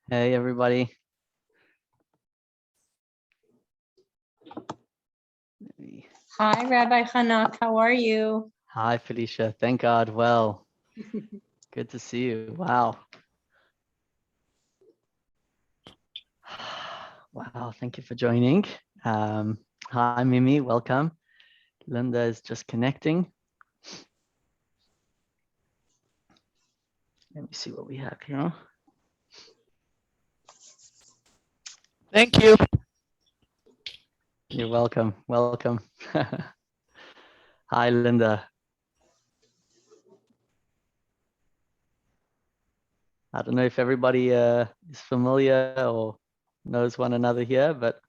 Hey, everybody. Hi, Rabbi Hanak. How are you? Hi, Felicia. Thank God. Well, good to see you. Wow. Wow. Thank you for joining. Hi, Mimi. Welcome. Linda is just connecting. Let me see what we have here. Thank you. You're welcome. Welcome. Hi, Linda. I don't know if everybody is familiar or knows one another here, but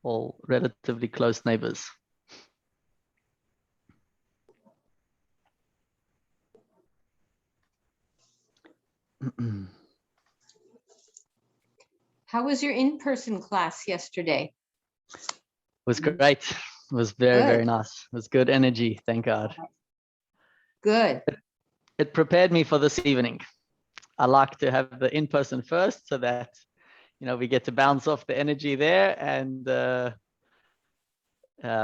all relatively close neighbors. How was your in-person class yesterday? Was great. It was very nice. It was good energy. Thank God. Good. It prepared me for this evening. I like to have the in-person first so that, we get to bounce off the energy there and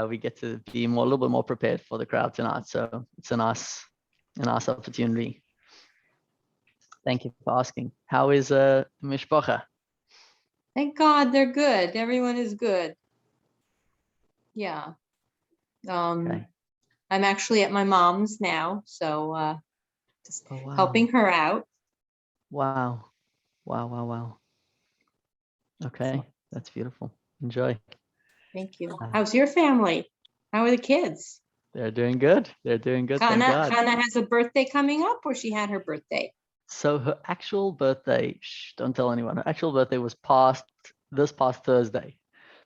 we get to be a little bit more prepared for the crowd tonight. So it's a nice opportunity. Thank you for asking. How is Mishpacha? Thank God they're good. Everyone is good. Yeah. Okay. I'm actually at my mom's now, so just wow. helping her out. Wow. Okay, that's beautiful. Enjoy. Thank you. How's your family? How are the kids? They're doing good. Thank God. Hannah has a birthday coming up, or she had her birthday? So her actual birthday, don't tell anyone. Her actual birthday was this past Thursday,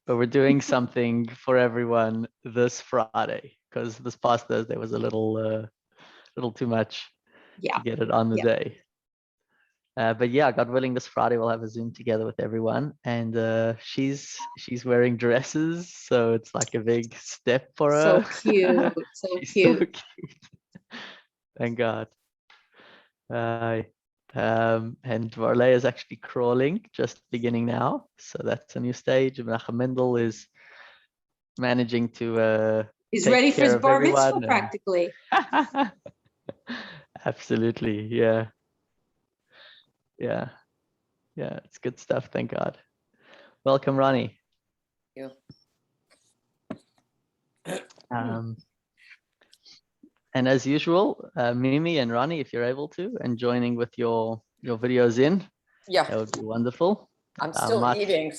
but we're doing something for everyone this Friday because this past Thursday was a little too much to get it on the day. But yeah, God willing, this Friday we'll have a Zoom together with everyone, and she's wearing dresses, so it's like a big step for her. So cute, so She's cute. so cute. Thank God. And Varley is actually crawling, just beginning now. So that's a new stage. Menachem Mendel is managing to He's take ready for care his of bar mitzvah everyone. practically. Absolutely. Yeah. It's good stuff. Thank God. Welcome, Ronnie. Thank And as usual, Mimi and Ronnie, if you're able to, and joining with your videos in, that would be wonderful. I'm still eating,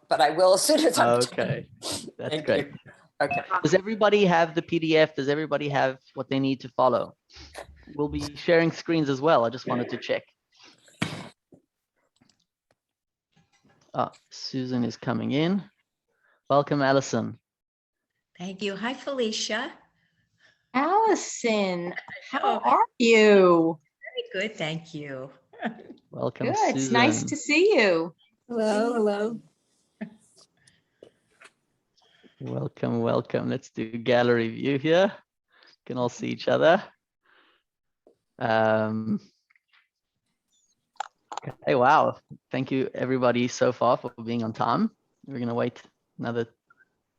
but I will as soon as I'm okay. done. That's great. You. Okay. Does everybody have the PDF? Does everybody have what they need to follow? We'll be sharing screens as well. I just wanted to check. Susan is coming in. Welcome, Allison. Thank you. Hi, Felicia. Allison, how are you? Very good, thank you. Welcome, Good. Susan. It's nice to see you. Hello. Welcome. Let's do gallery view here. Can all see each other. Okay, wow. Thank you everybody so far for being on time. We're gonna wait another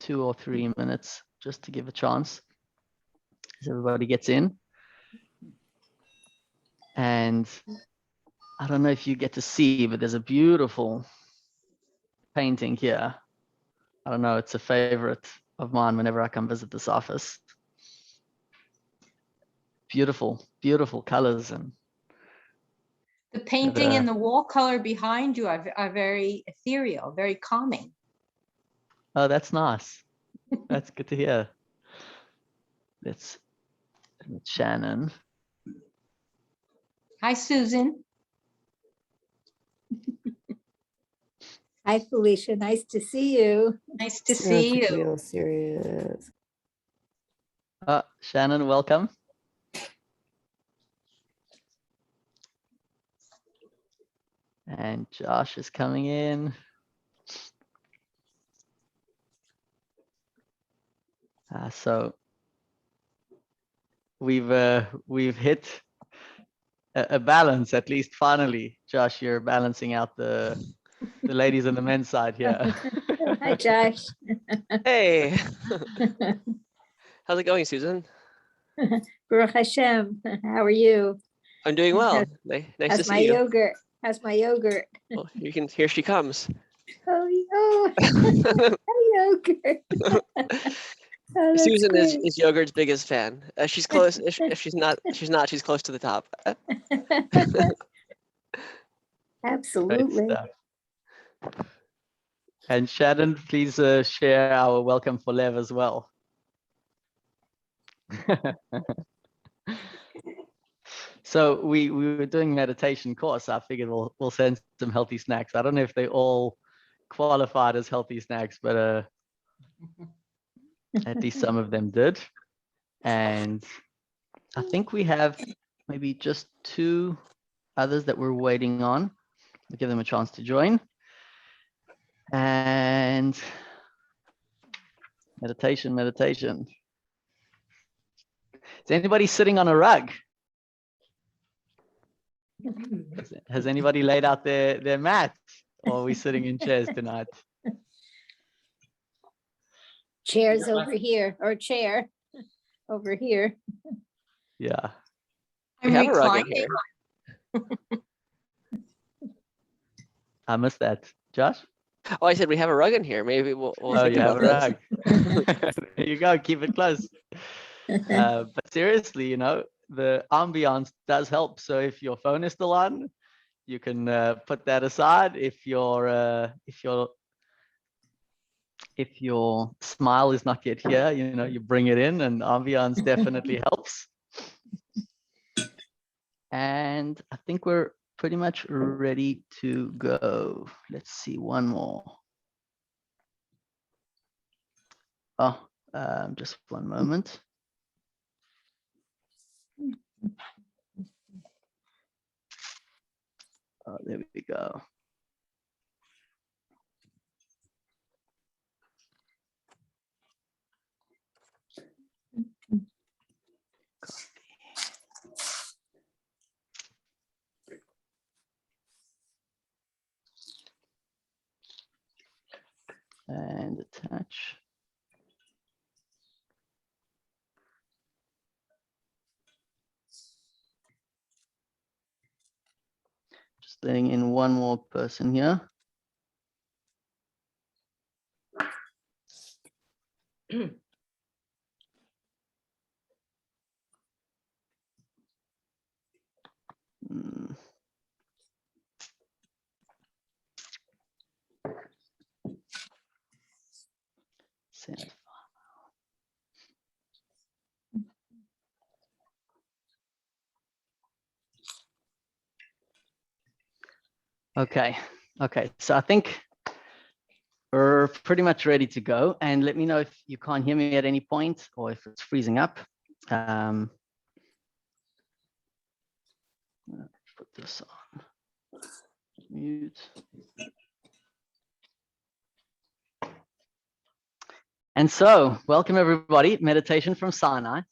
2 or 3 minutes just to give a chance as everybody gets in. And I don't know if you get to see, but there's a beautiful painting here. I don't know, it's a favorite of mine whenever I come visit this office. Beautiful colors. And the painting and the wall color behind you are very ethereal, very calming. Oh, that's nice. That's good to hear. That's Shannon. Hi, Susan. Hi, Felicia. Nice to see you. Nice to see you. Real serious. Shannon, welcome. And Josh is coming in. So we've hit a balance, at least finally. Josh, you're balancing out the ladies on the men's side here. Hi, Josh. Hey, how's it going, Susan? Baruch Hashem. How are you? I'm doing well. Nice to How's my see you. yogurt? How's my yogurt? Well, here she comes. Oh, hi, yogurt. Oh, that's Susan great. is yogurt's biggest fan. She's close. If she's not, she's close to the top. Great Absolutely. stuff. And Shannon, please share our welcome for Lev as well. So we were doing meditation course. I figured we'll send some healthy snacks. I don't know if they all qualified as healthy snacks, but at least some of them did. And I think we have maybe just 2 others that we're waiting on. We'll give them a chance to join. And meditation. Is anybody sitting on a rug? Has anybody laid out their mat? Or are we sitting in chairs tonight? Chairs over here, or chair over here. Yeah. We I'm have a rug in reclining. here. I missed that. Josh? Oh, I said we have a rug in here. Maybe we'll Oh, think you have about a this. rug. There you go. Keep it close. But seriously, the ambiance does help. So if your phone is still on, you can put that aside. If your smile is not yet here, you bring it in, and ambiance definitely helps. And I think we're pretty much ready to go. Let's see, one more. Oh, just one moment. Oh, there we go. And attach. Just letting in one more person here. Send. Okay. So I think we're pretty much ready to go. And let me know if you can't hear me at any point or if it's freezing up. Put this on. Mute. And so, welcome everybody. Meditation from Sinai.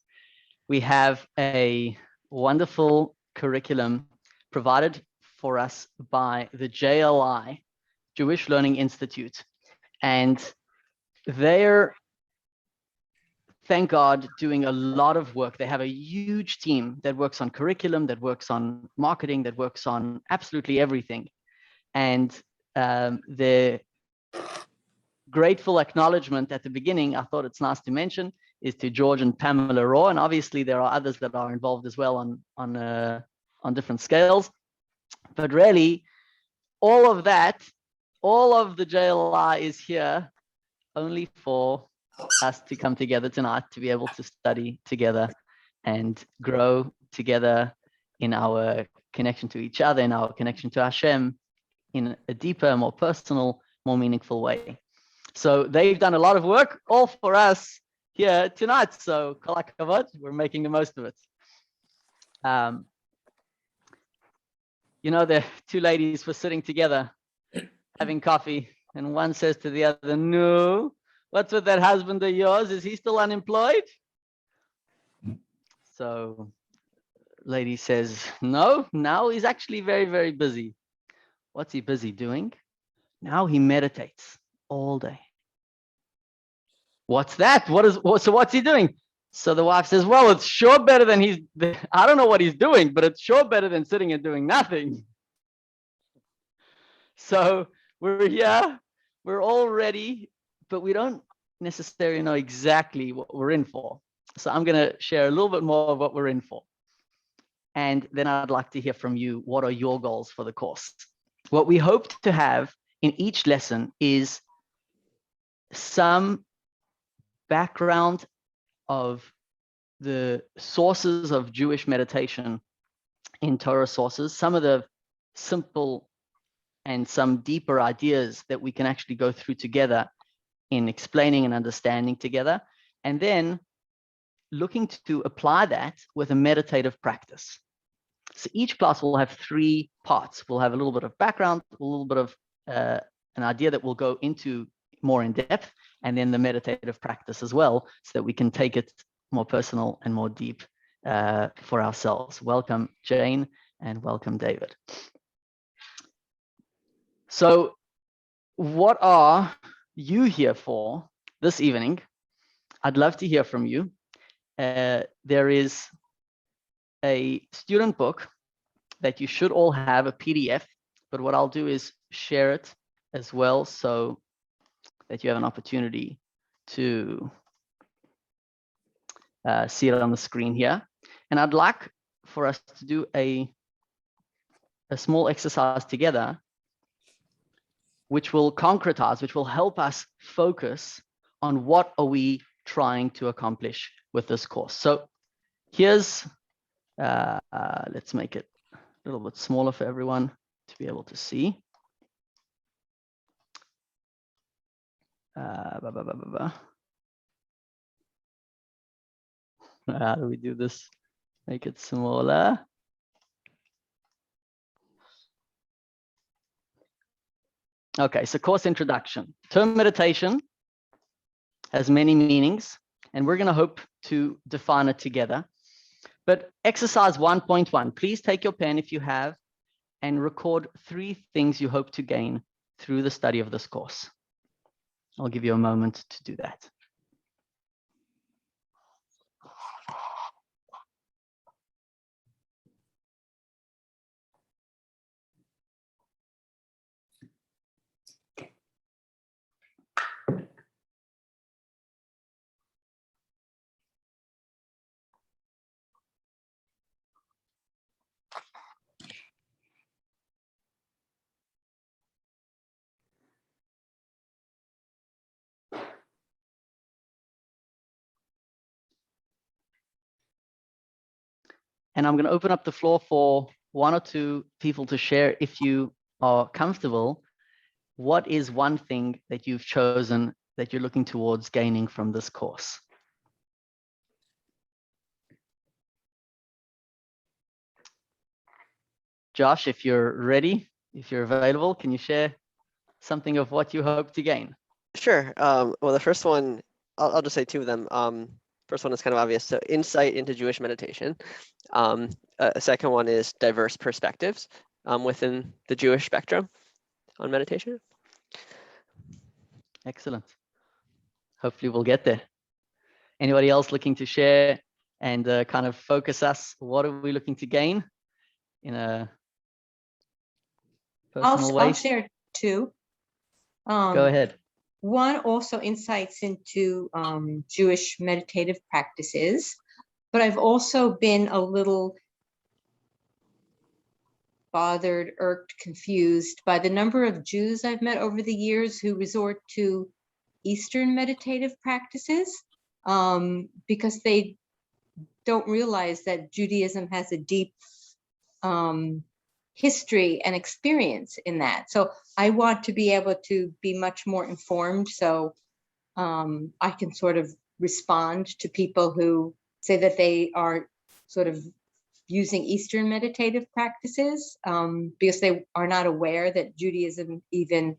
We have a wonderful curriculum provided for us by the JLI, Jewish Learning Institute. And they're, thank God, doing a lot of work. They have a huge team that works on curriculum, that works on marketing, that works on absolutely everything. And the grateful acknowledgement at the beginning, I thought it's nice to mention, is to George and Pamela Raw. And obviously there are others that are involved as well on different scales. But really, all of that, all of the JLI is here only for us to come together tonight to be able to study together and grow together in our connection to each other, in our connection to Hashem, in a deeper, more personal, more meaningful way. So they've done a lot of work, all for us here tonight. So kol hakavod, we're making the most of it. The 2 ladies were sitting together having coffee, and one says to the other, "No, what's with that husband of yours? Is he still unemployed?" So lady says, no, now he's actually very, very busy. What's he busy doing? Now he meditates all day. What's that? So what's he doing? So the wife says, well, it's sure better than I don't know what he's doing, but it's sure better than sitting and doing nothing. So we're here, we're all ready, but we don't necessarily know exactly what we're in for. So I'm going to share a little bit more of what we're in for. And then I'd like to hear from you. What are your goals for the course? What we hope to have in each lesson is some background of the sources of Jewish meditation in Torah sources, some of the simple and some deeper ideas that we can actually go through together in explaining and understanding together, and then looking to apply that with a meditative practice. So each class will have 3 parts. We'll have a little bit of background, a little bit of an idea that we'll go into more in depth, and then the meditative practice as well, so that we can take it more personal and more deep for ourselves. Welcome, Jane, and welcome, David. So what are you here for this evening? I'd love to hear from you. There is a student book that you should all have, a PDF, but what I'll do is share it as well so that you have an opportunity to see it on the screen here. And I'd like for us to do a small exercise together, which will concretize, which will help us focus on what are we trying to accomplish with this course. So here's, let's make it a little bit smaller for everyone to be able to see. How do we do this? Make it smaller. Okay, so course introduction. Term meditation has many meanings, and we're going to hope to define it together. But exercise 1.1, please take your pen if you have, and record 3 things you hope to gain through the study of this course. I'll give you a moment to do that. And I'm going to open up the floor for 1 or 2 people to share, if you are comfortable, what is one thing that you've chosen that you're looking towards gaining from this course? Josh, if you're ready, if you're available, can you share something of what you hope to gain? Sure. Well, the first one, I'll just say 2 of them. First one is kind of obvious. So insight into Jewish meditation. A second one is diverse perspectives within the Jewish spectrum on meditation. Excellent. Hopefully we'll get there. Anybody else looking to share and kind of focus us? What are we looking to gain in a personal way? I'll share 2. Go ahead. One, also insights into Jewish meditative practices, but I've also been a little bothered, irked, confused by the number of Jews I've met over the years who resort to Eastern meditative practices because they don't realize that Judaism has a deep history and experience in that. So I want to be able to be much more informed, so I can sort of respond to people who say that they are sort of using Eastern meditative practices because they are not aware that Judaism even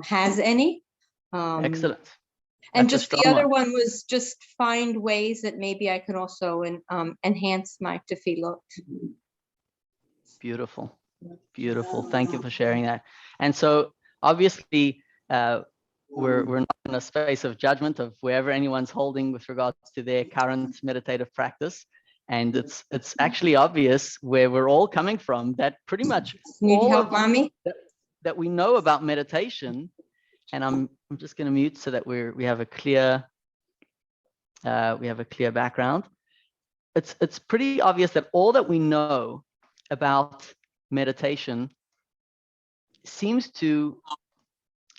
has any. Excellent. And That's a just the strong other one was just find ways that maybe I can also enhance my tefillot. Beautiful. Beautiful. Thank you for sharing that. And so obviously, we're not in a space of judgment of wherever anyone's holding with regards to their current meditative practice. And it's actually obvious where we're all coming from, that pretty much Need all help, of mommy? that we know about meditation. And I'm just going to mute so that we have a clear background. It's pretty obvious that all that we know about meditation seems to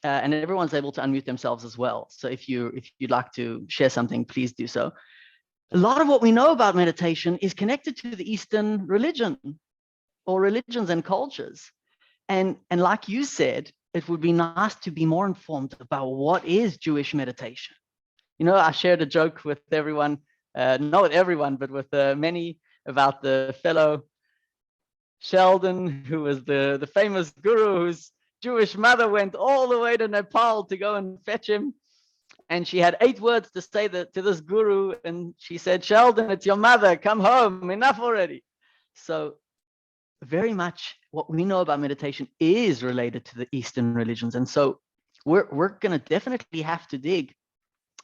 and everyone's able to unmute themselves as well. So if you'd like to share something, please do so. A lot of what we know about meditation is connected to the Eastern religion or religions and cultures. And like you said, it would be nice to be more informed about what is Jewish meditation. You know, I shared a joke with everyone, not with everyone, but with many, about the fellow Sheldon, who was the famous guru whose Jewish mother went all the way to Nepal to go and fetch him. And she had 8 words to say to this guru. And she said, Sheldon, it's your mother. Come home. Enough already. So very much what we know about meditation is related to the Eastern religions. And so we're going to definitely have to dig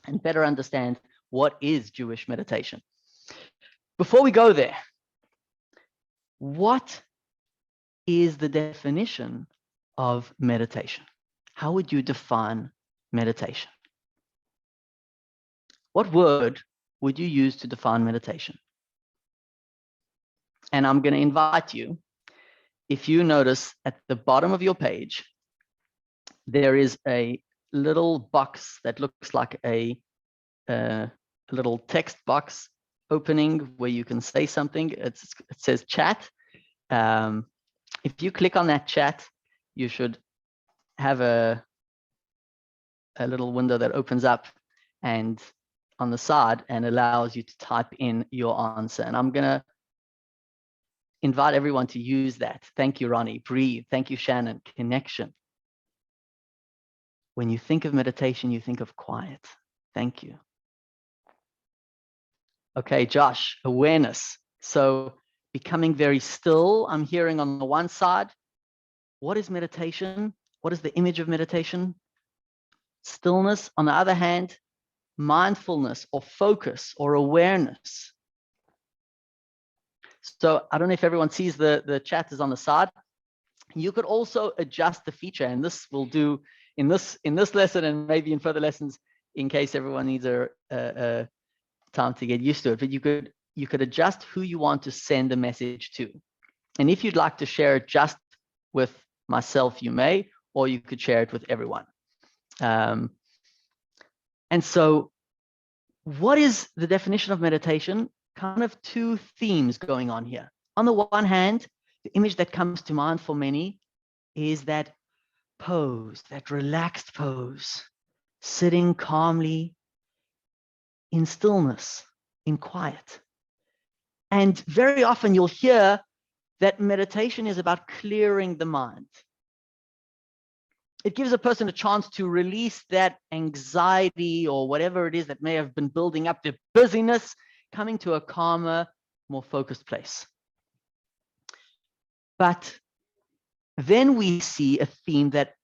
and better understand what is Jewish meditation. Before we go there, what is the definition of meditation? How would you define meditation? What word would you use to define meditation? And I'm going to invite you, if you notice at the bottom of your page, there is a little box that looks like a little text box opening where you can say something. It says chat. If you click on that chat, you should have a little window that opens up and on the side and allows you to type in your answer. And I'm going to invite everyone to use that. Thank you, Ronnie. Breathe. Thank you, Shannon. Connection. When you think of meditation, you think of quiet. Thank you. Okay, Josh, awareness. So becoming very still, I'm hearing on the one side. What is meditation? What is the image of meditation? Stillness. On the other hand, mindfulness or focus or awareness. So I don't know if everyone sees the chat is on the side. You could also adjust the feature, and this will do in this lesson and maybe in further lessons in case everyone needs a time to get used to it. But you could adjust who you want to send the message to. And if you'd like to share it just with myself, you may, or you could share it with everyone. And so what is the definition of meditation? Kind of 2 themes going on here. On the one hand, the image that comes to mind for many is that pose, that relaxed pose, sitting calmly in stillness, in quiet. And very often you'll hear that meditation is about clearing the mind. It gives a person a chance to release that anxiety or whatever it is that may have been building up, the busyness, coming to a calmer, more focused place. But then we see a theme that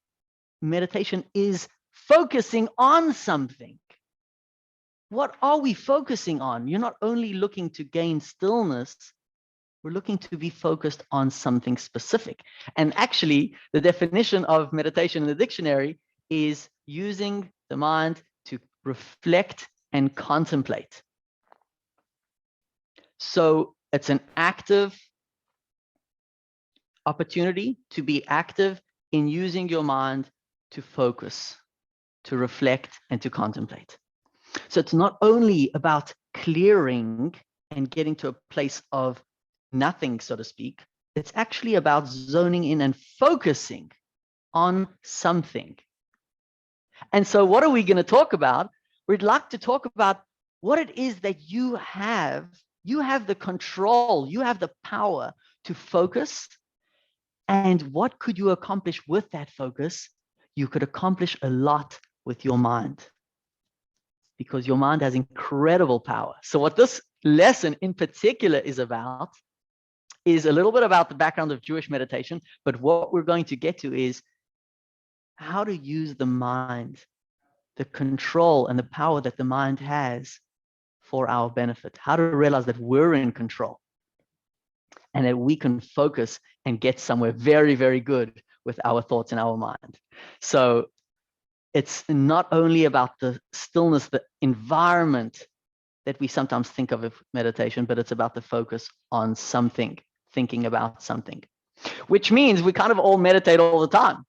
meditation is focusing on something. What are we focusing on? You're not only looking to gain stillness, we're looking to be focused on something specific. And actually, the definition of meditation in the dictionary is using the mind to reflect and contemplate. So it's an active opportunity to be active in using your mind to focus, to reflect, and to contemplate. So it's not only about clearing and getting to a place of nothing, so to speak. It's actually about zoning in and focusing on something. And so what are we going to talk about? We'd like to talk about what it is that you have. You have the control, you have the power to focus. And what could you accomplish with that focus? You could accomplish a lot with your mind. because your mind has incredible power. So what this lesson in particular is about is a little bit about the background of Jewish meditation, but what we're going to get to is how to use the mind, the control and the power that the mind has for our benefit, how to realize that we're in control and that we can focus and get somewhere very, very good with our thoughts and our mind. So it's not only about the stillness, the environment that we sometimes think of as meditation, but it's about the focus on something, thinking about something, which means we kind of all meditate all the time.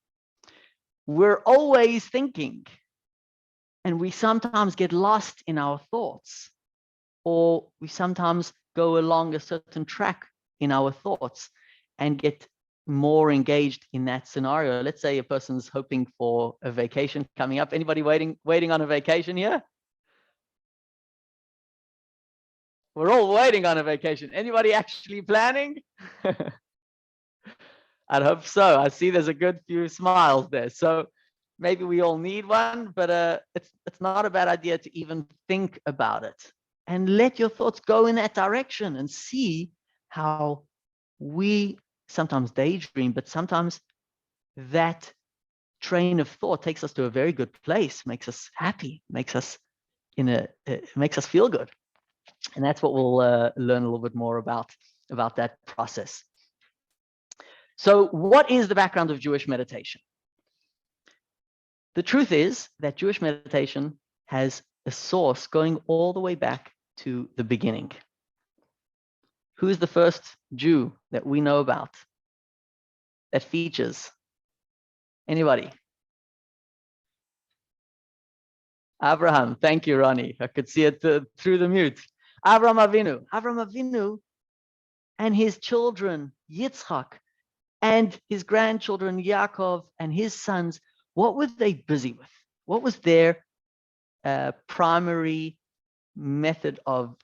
We're always thinking, and we sometimes get lost in our thoughts, or we sometimes go along a certain track in our thoughts and get more engaged in that scenario. Let's say a person's hoping for a vacation coming up. Anybody waiting on a vacation here? We're all waiting on a vacation. Anybody actually planning? I'd hope so. I see there's a good few smiles there. So maybe we all need one, but it's not a bad idea to even think about it and let your thoughts go in that direction and see how we sometimes daydream, but sometimes that train of thought takes us to a very good place, makes us happy, makes us feel good. And that's what we'll learn a little bit more about that process. So what is the background of Jewish meditation? The truth is that Jewish meditation has a source going all the way back to the beginning. Who is the first Jew that we know about that features? Anybody? Abraham. Thank you, Ronnie. I could see it through the mute. Abraham Avinu and his children, Yitzchak, and his grandchildren, Yaakov, and his sons, what were they busy with? What was their primary method of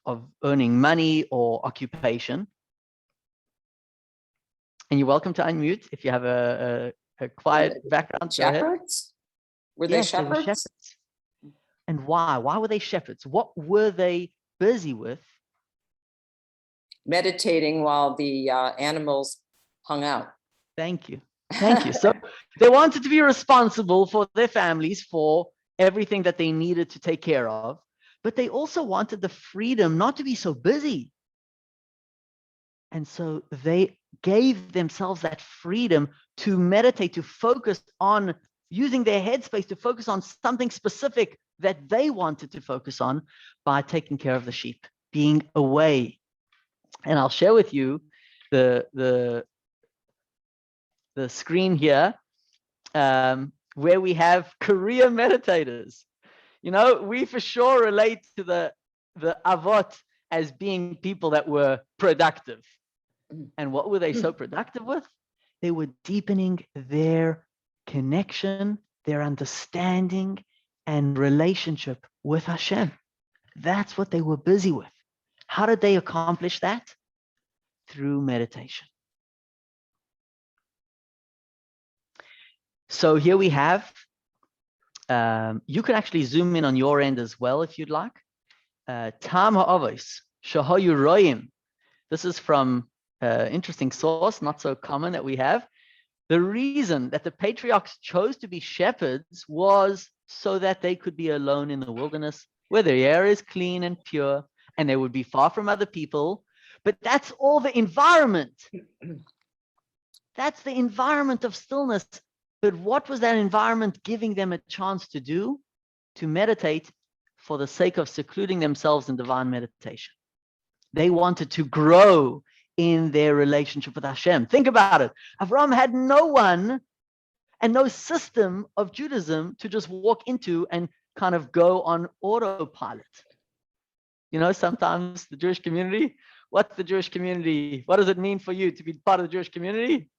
earning money or occupation? And you're welcome to unmute if you have a quiet background. Shepherds? Were they Yes, shepherds? they were shepherds. And why? Why were they shepherds? What were they busy with? Meditating while the animals hung out. Thank you. Thank you. So they wanted to be responsible for their families, for everything that they needed to take care of, but they also wanted the freedom not to be so busy. And so they gave themselves that freedom to meditate, to focus on using their headspace, to focus on something specific that they wanted to focus on by taking care of the sheep, being away. And I'll share with you the screen here where we have career meditators. You know, we for sure relate to the Avot as being people that were productive. And what were they so productive with? They were deepening their connection, their understanding and relationship with Hashem. That's what they were busy with. How did they accomplish that? Through meditation. So here we have, you can actually zoom in on your end as well if you'd like. Tam ha'avos shahayu roim. This is from interesting source, not so common that we have. The reason that the patriarchs chose to be shepherds was so that they could be alone in the wilderness, where the air is clean and pure, and they would be far from other people. But that's all the environment. That's the environment of stillness. But what was that environment giving them a chance to do? To meditate for the sake of secluding themselves in divine meditation. They wanted to grow in their relationship with Hashem. Think about it. Avraham had no one and no system of Judaism to just walk into and kind of go on autopilot. You know, sometimes the Jewish community, what's the Jewish community? What does it mean for you to be part of the Jewish community?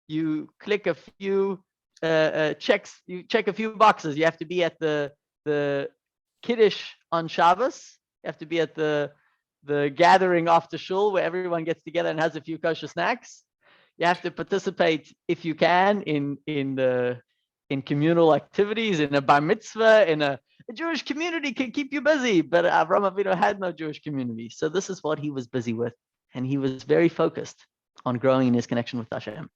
You click a few checks, you check a few boxes. You have to be at the Kiddush on Shabbos. You have to be at the gathering after shul where everyone gets together and has a few kosher snacks. You have to participate if you can in communal activities, in a bar mitzvah, in a A Jewish community can keep you busy, but Avram Avinu had no Jewish community. So this is what he was busy with. And he was very focused on growing in his connection with Hashem.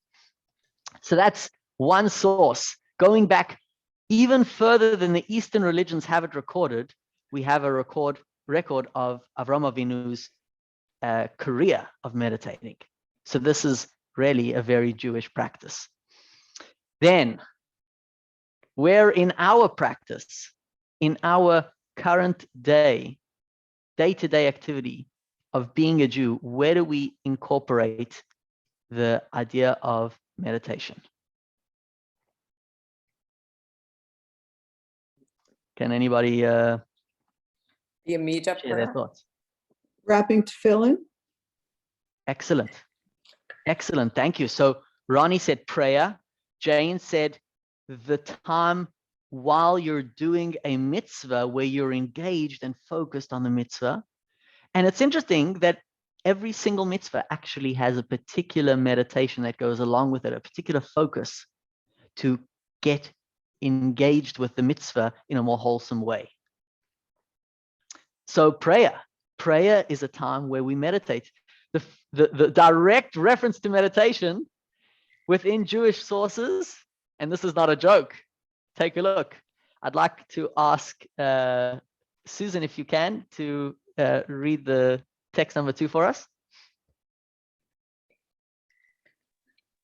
So that's one source. Going back even further than the Eastern religions have it recorded, we have a record of Avram Avinu's career of meditating. So this is really a very Jewish practice. Then, where in our practice, in our current day-to-day activity of being a Jew, where do we incorporate the idea of meditation? Can anybody Be a meetup share their prayer. thoughts? Wrapping tefillin. Excellent. Excellent. Thank you. So Ronnie said prayer. Jane said the time while you're doing a mitzvah where you're engaged and focused on the mitzvah. And it's interesting that every single mitzvah actually has a particular meditation that goes along with it, a particular focus to get engaged with the mitzvah in a more wholesome way. So prayer is a time where we meditate. The direct reference to meditation within Jewish sources, and this is not a joke, take a look. I'd like to ask Susan, if you can, to read the text number 2 for us.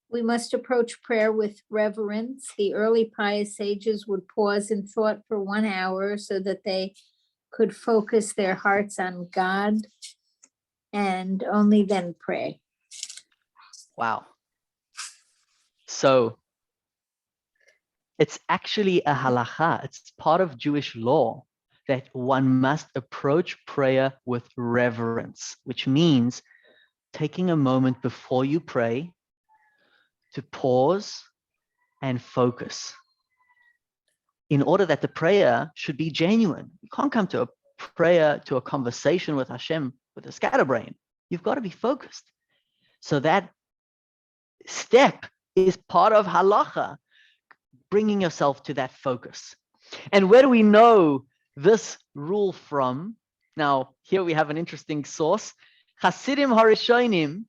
We must approach prayer with reverence. The early pious sages would pause in thought for 1 hour so that they could focus their hearts on God and only then pray. Wow. So it's actually a halacha. It's part of Jewish law that one must approach prayer with reverence, which means taking a moment before you pray to pause and focus in order that the prayer should be genuine. You can't come to a prayer, to a conversation with Hashem with a scatterbrain. You've got to be focused. So that step is part of halacha, bringing yourself to that focus. And where do we know this rule from? Now, here we have an interesting source. Hasidim Harishonim,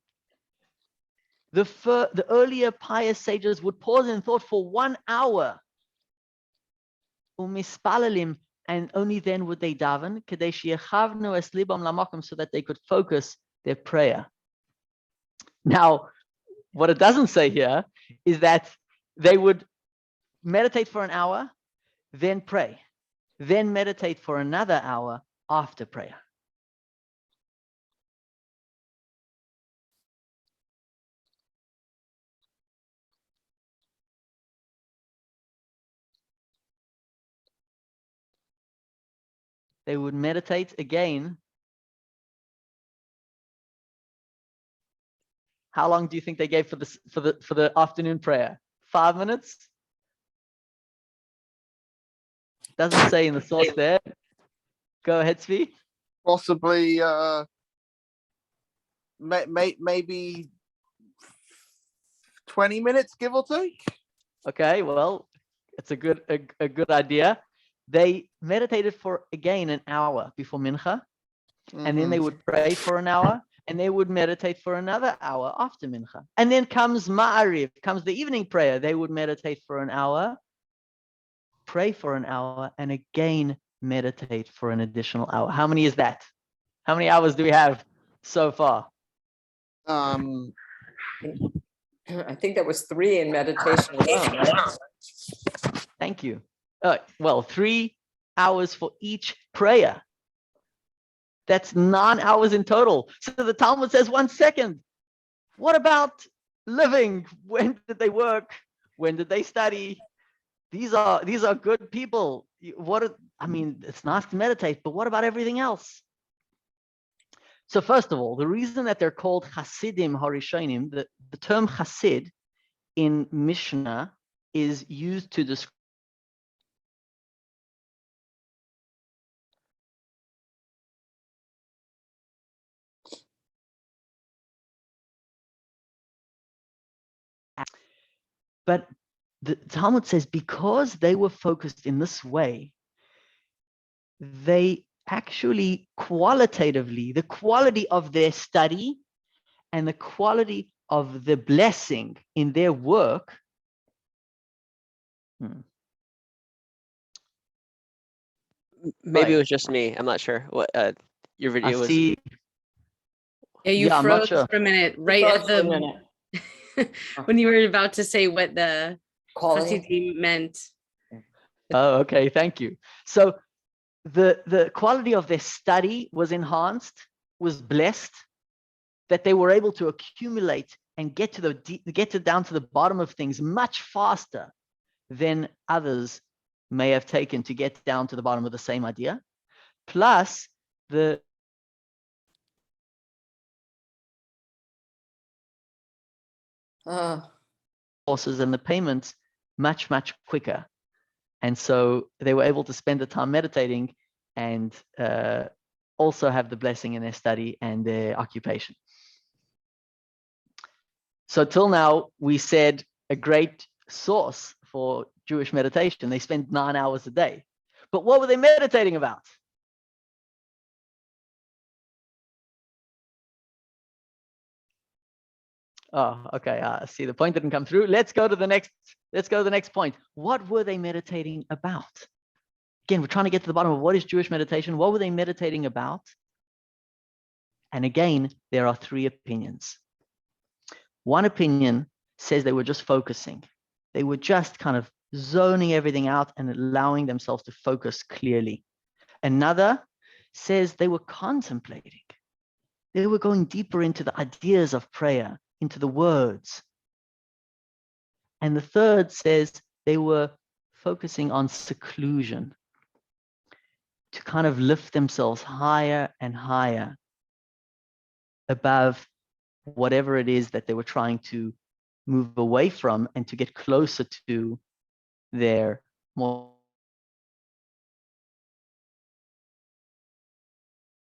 the earlier pious sages would pause in thought for 1 hour. Umispalalim, and only then would they daven, kadei sheyechavnu es libam lamakom, so that they could focus their prayer. Now, what it doesn't say here is that they would meditate for 1 hour, then pray, then meditate for another hour after prayer. They would meditate again. How long do you think they gave for this for the afternoon prayer? 5 minutes? Doesn't say in the source there. Go ahead, Svi. Possibly, maybe 20 minutes, give or take. Okay, well, it's a good idea. They meditated for again 1 hour before mincha, and then they would pray for 1 hour, and they would meditate for another hour after mincha. And then comes ma'ariv, comes the evening prayer. They would meditate for 1 hour, pray for 1 hour, and again meditate for an additional hour. How many is that? How many hours do we have so far? I think that was 3 in meditation alone. Right? Thank you. Well, 3 hours for each prayer. That's 9 hours in total. So the Talmud says, 1 second. What about living? When did they work? When did they study? These are good people. It's nice to meditate, but what about everything else? So first of all, the reason that they're called Hasidim Harishonim, the term Hasid in Mishnah is used to describe but the Talmud says because they were focused in this way, they actually qualitatively, the quality of their study and the quality of the blessing in their work Maybe it Right. was just me. I'm not sure what your I video was. see. Yeah, you Yeah, I'm not froze sure. for a minute, You right froze at for a the minute. when you were about to say what the Quality. Hasidim meant. Oh, okay. Thank you. So the quality of their study was enhanced, was blessed, that they were able to accumulate and get down to the bottom of things much faster than others may have taken to get down to the bottom of the same idea. Plus the courses and the payments much, much quicker. And so they were able to spend the time meditating and also have the blessing in their study and their occupation. So till now, we said a great source for Jewish meditation. They spend 9 hours a day. But what were they meditating about? Oh, okay. See, the point didn't come through. Let's go to the next point. What were they meditating about? Again, we're trying to get to the bottom of what is Jewish meditation. What were they meditating about? And again, there are 3 opinions. One opinion says they were just focusing. They were just kind of zoning everything out and allowing themselves to focus clearly. Another says they were contemplating. They were going deeper into the ideas of prayer, into the words. And the third says they were focusing on seclusion, to kind of lift themselves higher and higher above whatever it is that they were trying to move away from and to get closer to their more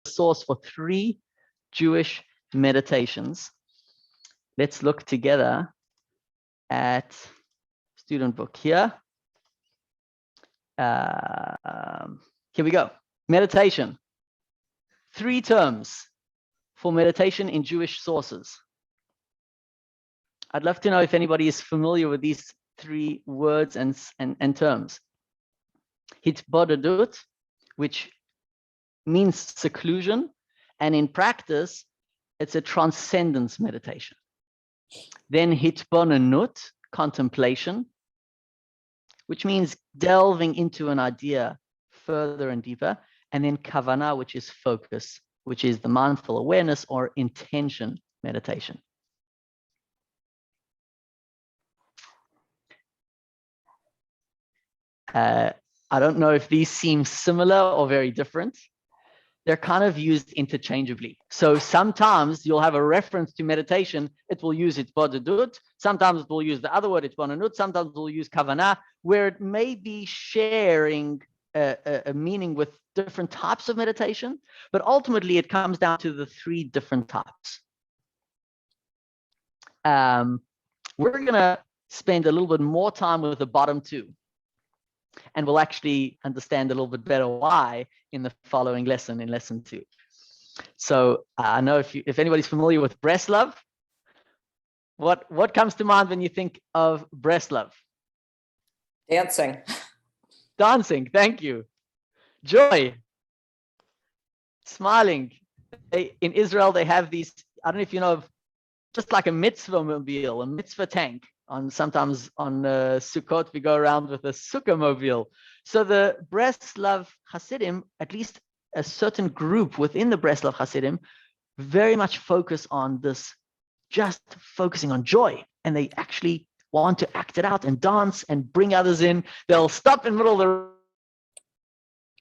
source for 3 Jewish meditations. Let's look together at student book here. Here we go. Meditation. 3 terms for meditation in Jewish sources. I'd love to know if anybody is familiar with these 3 words and terms. Hitbodedut, which means seclusion, and in practice, it's a transcendence meditation. Then hitbonenut, contemplation, which means delving into an idea further and deeper. And then kavanah, which is focus, which is the mindful awareness or intention meditation. I don't know if these seem similar or very different. They're kind of used interchangeably. So sometimes you'll have a reference to meditation, it will use hitbodedut. Sometimes it will use the other word, hitbonenut. Sometimes it will use kavanah, where it may be sharing a meaning with different types of meditation, but ultimately it comes down to the 3 different types. We're gonna spend a little bit more time with the bottom 2. And we'll actually understand a little bit better why in the following lesson, in lesson 2. So I know if anybody's familiar with breast love, what comes to mind when you think of breast love? Dancing. Dancing, thank you. Joy. Smiling. In Israel, they have these, I don't know if you know of, just like a mitzvah mobile, a mitzvah tank. Sometimes on Sukkot, we go around with a sukkah mobile. So the Breslov Hasidim, at least a certain group within the Breslov Hasidim, very much focus on this, just focusing on joy. And they actually want to act it out and dance and bring others in. They'll stop in the middle of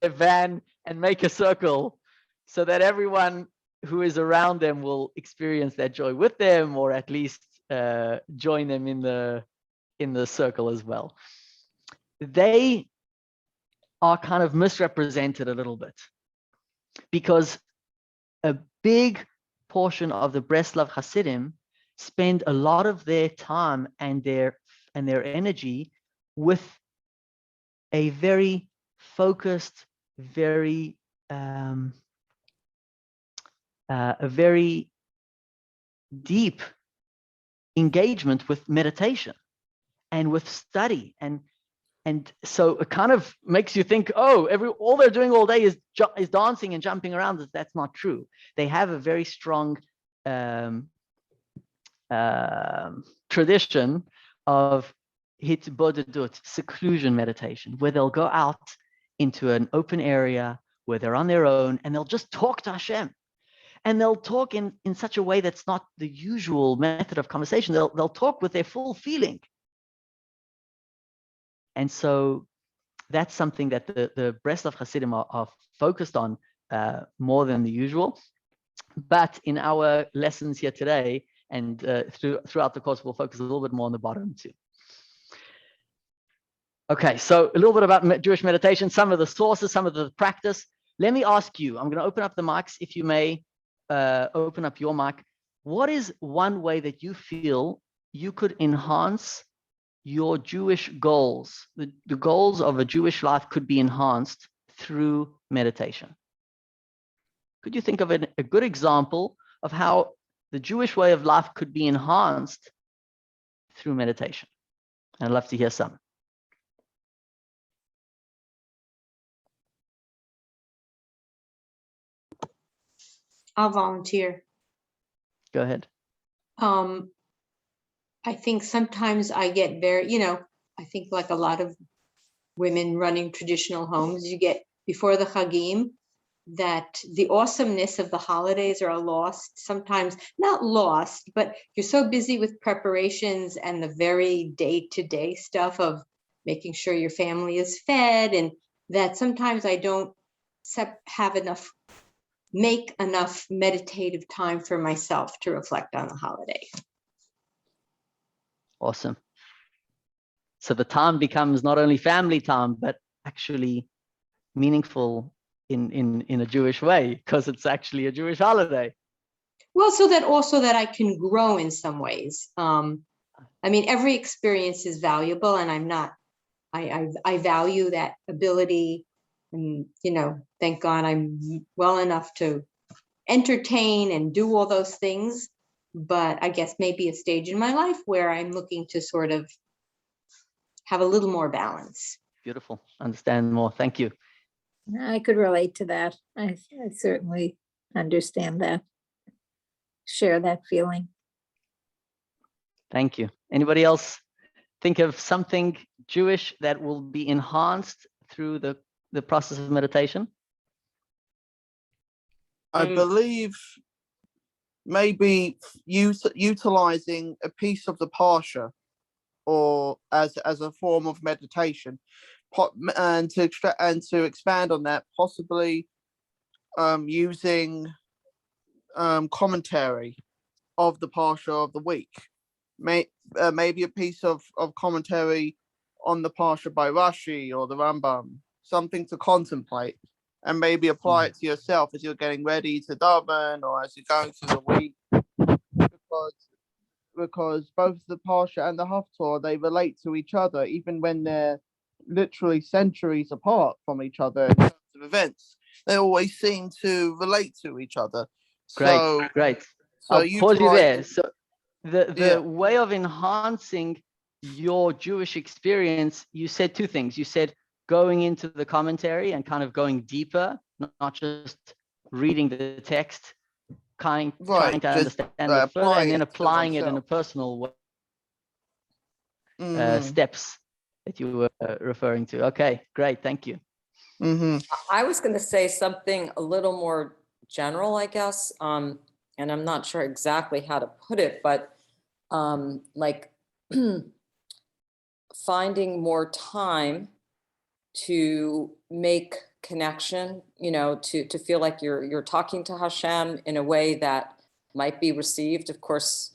the van and make a circle so that everyone who is around them will experience that joy with them, or at least join them in the circle as well. They are kind of misrepresented a little bit because a big portion of the Breslov Hasidim spend a lot of their time and their energy with a very focused very a very deep engagement with meditation and with study, and so it kind of makes you think, oh, all they're doing all day is dancing and jumping around. That's not true. They have a very strong tradition of hitbodedut, seclusion meditation, where they'll go out into an open area where they're on their own and they'll just talk to Hashem. And they'll talk in such a way that's not the usual method of conversation. They'll talk with their full feeling. And so that's something that the Breslov Hasidim are focused on more than the usual. But in our lessons here today and throughout the course, we'll focus a little bit more on the bottom too. Okay, so a little bit about Jewish meditation, some of the sources, some of the practice. Let me ask you, I'm going to open up the mics, if you may open up your mic. What is one way that you feel you could enhance your Jewish goals? The goals of a Jewish life could be enhanced through meditation. Could you think of a good example of how the Jewish way of life could be enhanced through meditation? I'd love to hear some. I'll volunteer. Go ahead. I think sometimes I get very, I think like a lot of women running traditional homes, you get before the Chagim, that the awesomeness of the holidays are lost, sometimes not lost, but you're so busy with preparations and the very day-to-day stuff of making sure your family is fed, and that sometimes I don't make enough meditative time for myself to reflect on the holiday. Awesome. So the time becomes not only family time, but actually meaningful in a Jewish way, because it's actually a Jewish holiday. Well, so that also that I can grow in some ways. I mean, every experience is valuable, and I value that ability, and thank God I'm well enough to entertain and do all those things. But I guess maybe a stage in my life where I'm looking to sort of have a little more balance. Beautiful. Understand more. Thank you. I could relate to that. I certainly understand that. Share that feeling. Thank you. Anybody else think of something Jewish that will be enhanced through the process of meditation? I believe maybe utilizing a piece of the Parsha or as a form of meditation, and to expand on that, possibly using commentary of the Parsha of the week. Maybe a piece of commentary on the Parsha by Rashi or the Rambam, something to contemplate, and maybe apply it to yourself as you're getting ready to daven or as you're going through the week, because both the Parsha and the Haftorah, they relate to each other, even when they're literally centuries apart from each other in terms of events. They always seem to relate to each other. Great. So I'll pause you there. utilizing- So the way of enhancing your Jewish experience, you said two things. You said going into the commentary and kind of going deeper, not just reading the text, trying to understand it further, and then applying it in a personal way. Steps that you were referring to. Okay, great. Thank you. I was going to say something a little more general, I guess, and I'm not sure exactly how to put it, but like finding more time to make connection, to feel like you're talking to Hashem in a way that might be received. Of course,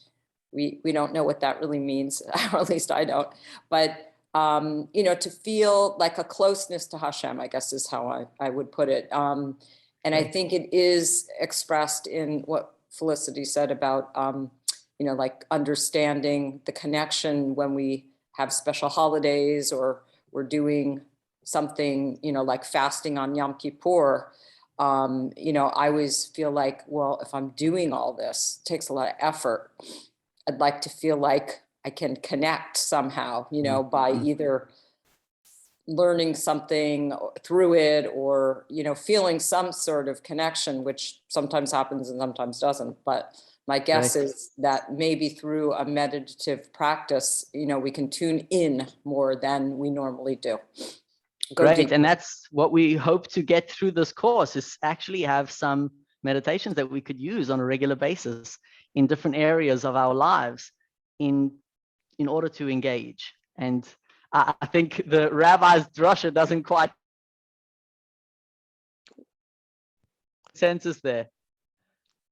we don't know what that really means, or at least I don't, but to feel like a closeness to Hashem, I guess is how I would put it. And I think it is expressed in what Felicity said about, like understanding the connection when we have special holidays or we're doing something, like fasting on Yom Kippur, I always feel like, well, if I'm doing all this, it takes a lot of effort. I'd like to feel like I can connect somehow, by either learning something through it or, feeling some sort of connection, which sometimes happens and sometimes doesn't. But my guess is that maybe through a meditative practice, we can tune in more than we normally do. Great. And that's what we hope to get through this course, is actually have some meditations that we could use on a regular basis in different areas of our lives in order to engage. And I think the rabbi's drasha doesn't quite sense there.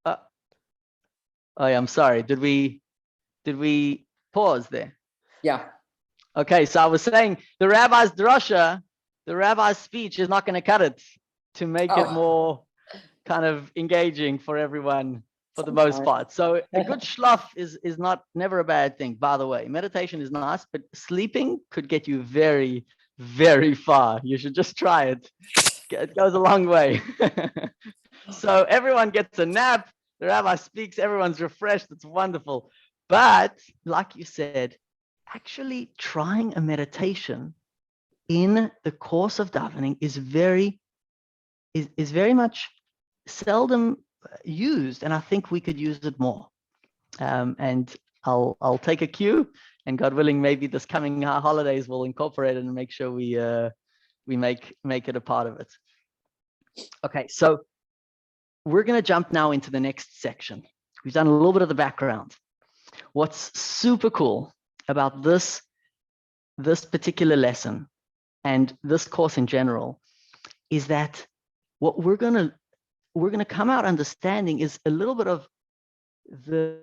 Oh, yeah, I'm sorry. Did we pause there? Yeah. Okay, so I was saying the rabbi's drasha, the rabbi's speech is not going to cut it to make it more kind of engaging for everyone for the most part. So a good schluff is never a bad thing. By the way, meditation is nice, but sleeping could get you very, very far. You should just try it. It goes a long way. So everyone gets a nap. The rabbi speaks. Everyone's refreshed. It's wonderful. But like you said, actually trying a meditation in the course of davening is very much seldom used, and I think we could use it more. And I'll take a cue, and God willing, maybe this coming holidays we'll incorporate it and make sure we make it a part of it. Okay, so we're going to jump now into the next section. We've done a little bit of the background. What's super cool about this particular lesson and this course in general is that what we're going to come out understanding is a little bit of the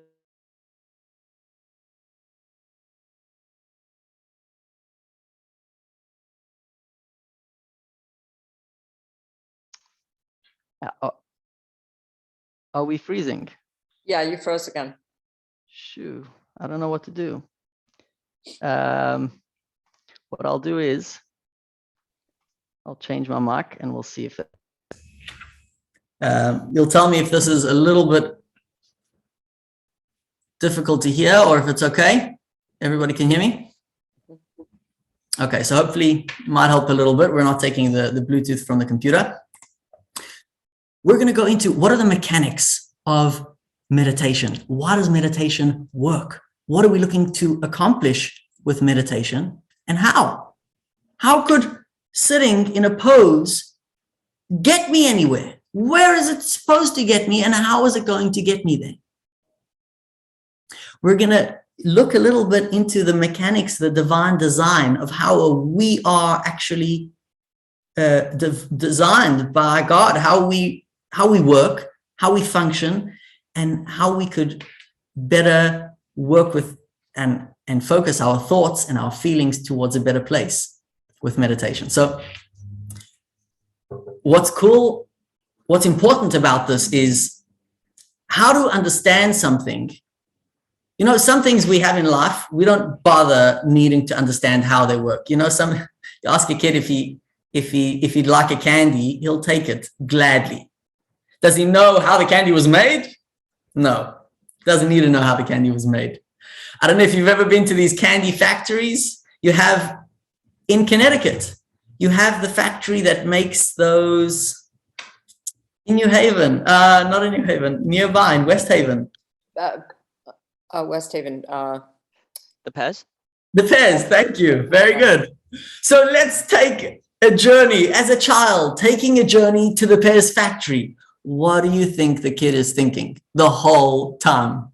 are we freezing? Yeah, you froze again. Shoo, I don't know what to do. What I'll do is I'll change my mic and we'll see if it. You'll tell me if this is a little bit difficult to hear or if it's okay. Everybody can hear me? Okay, so hopefully it might help a little bit. We're not taking the Bluetooth from the computer. We're going to go into what are the mechanics of meditation? Why does meditation work? What are we looking to accomplish with meditation, and how? How could sitting in a pose get me anywhere? Where is it supposed to get me, and how is it going to get me there? We're going to look a little bit into the mechanics, the divine design of how we are actually designed by God, how we work, how we function, and how we could better work with and focus our thoughts and our feelings towards a better place with meditation. So what's cool, what's important about this is how to understand something. You know, some things we have in life, we don't bother needing to understand how they work. You know, you ask a kid if he'd like a candy, he'll take it gladly. Does he know how the candy was made? No, doesn't need to know how the candy was made. I don't know if you've ever been to these candy factories. You have in Connecticut, you have the factory that makes those in New Haven, not in New Haven, nearby in West Haven. West Haven. The Pez? The Pez, thank you. Very good. So let's take a journey as a child, taking a journey to the Pez factory. What do you think the kid is thinking the whole time?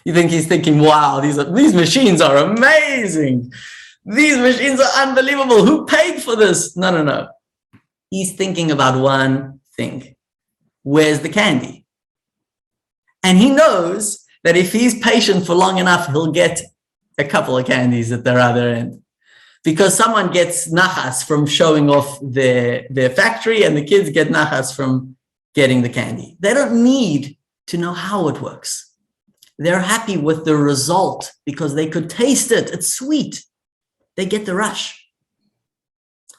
You think he's thinking, wow, these machines are amazing. These machines are unbelievable. Who paid for this? No. He's thinking about one thing. Where's the candy? And he knows that if he's patient for long enough, he'll get a couple of candies at their other end. Because someone gets nachas from showing off their factory, and the kids get nachas from getting the candy. They don't need to know how it works. They're happy with the result because they could taste it. It's sweet. They get the rush.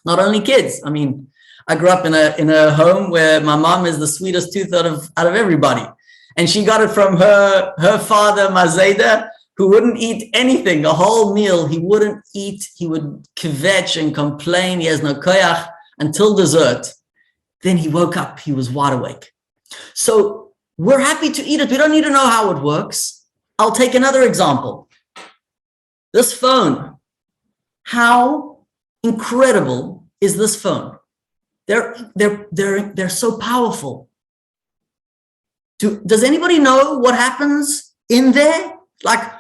Not only kids. I mean, I grew up in a home where my mom is the sweetest tooth out of everybody. And she got it from her father, Mazeda, who wouldn't eat anything, a whole meal. He wouldn't eat. He would kvetch and complain. He has no koyach until dessert. Then he woke up. He was wide awake. So we're happy to eat it. We don't need to know how it works. I'll take another example. This phone. How incredible is this phone? They're so powerful. Does anybody know what happens in there? Like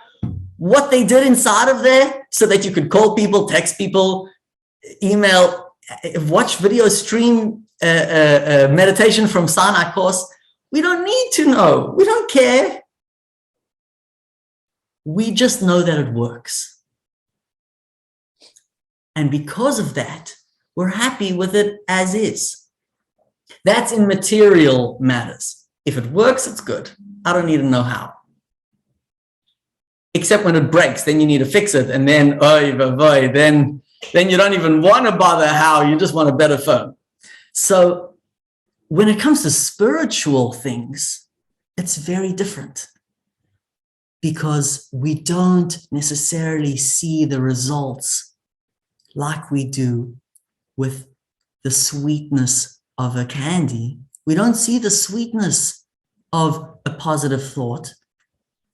what they did inside of there so that you could call people, text people, email, watch video, stream meditation from Sinai course. We don't need to know. We don't care. We just know that it works. And because of that, we're happy with it as is. That's in material matters. If it works, it's good. I don't need to know how. Except when it breaks, then you need to fix it. And then, then you don't even want to bother how, you just want a better phone. So when it comes to spiritual things, it's very different because we don't necessarily see the results like we do with the sweetness of a candy. We don't see the sweetness of a positive thought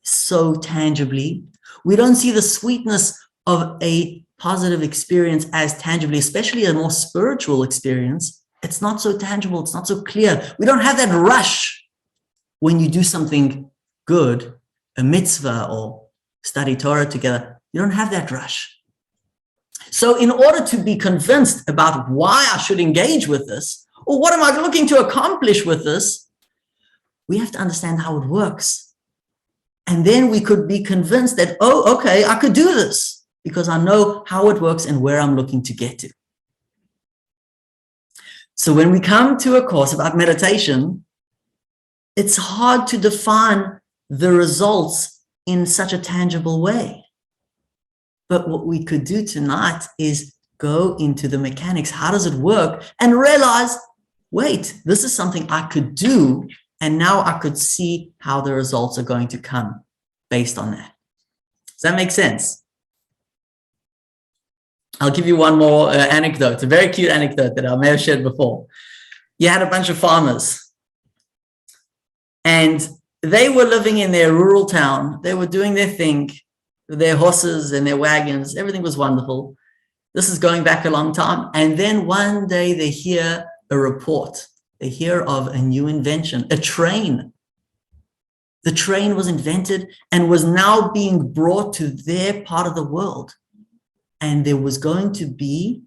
so tangibly. We don't see the sweetness of a positive experience as tangibly, especially a more spiritual experience. It's not so tangible. It's not so clear. We don't have that rush when you do something good, a mitzvah or study Torah together. You don't have that rush. So in order to be convinced about why I should engage with this, or what am I looking to accomplish with this, we have to understand how it works. And then we could be convinced that, oh, okay, I could do this because I know how it works and where I'm looking to get to. So when we come to a course about meditation, it's hard to define the results in such a tangible way. But what we could do tonight is go into the mechanics. How does it work? And realize, wait, this is something I could do. And now I could see how the results are going to come based on that. Does that make sense? I'll give you one more anecdote, a very cute anecdote that I may have shared before. You had a bunch of farmers and they were living in their rural town. They were doing their thing, their horses and their wagons. Everything was wonderful. This is going back a long time. And then one day they hear a report. They hear of a new invention, a train. The train was invented and was now being brought to their part of the world. And there was going to be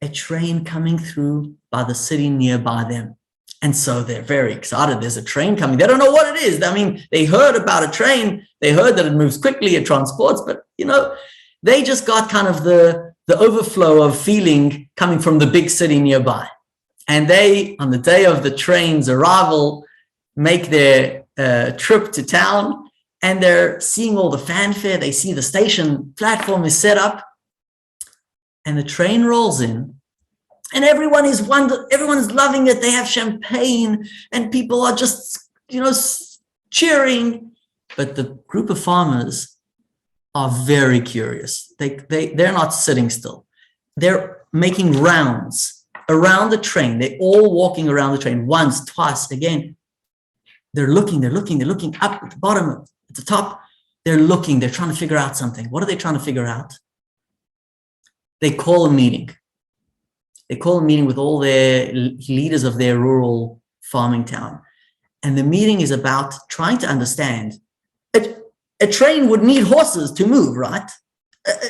a train coming through by the city nearby them. And so they're very excited. There's a train coming. They don't know what it is. I mean, they heard about a train. They heard that it moves quickly, it transports, but they just got kind of the overflow of feeling coming from the big city nearby. And they, on the day of the train's arrival, make their trip to town and they're seeing all the fanfare. They see the station platform is set up and the train rolls in and everyone is loving it. They have champagne and people are just, cheering. But the group of farmers are very curious. They're not sitting still. They're making rounds around the train. They're all walking around the train once, twice, again. They're looking up at the bottom, at the top. They're looking, they're trying to figure out something. What are they trying to figure out? They call a meeting. They call a meeting with all their leaders of their rural farming town. And the meeting is about trying to understand. A train would need horses to move, right?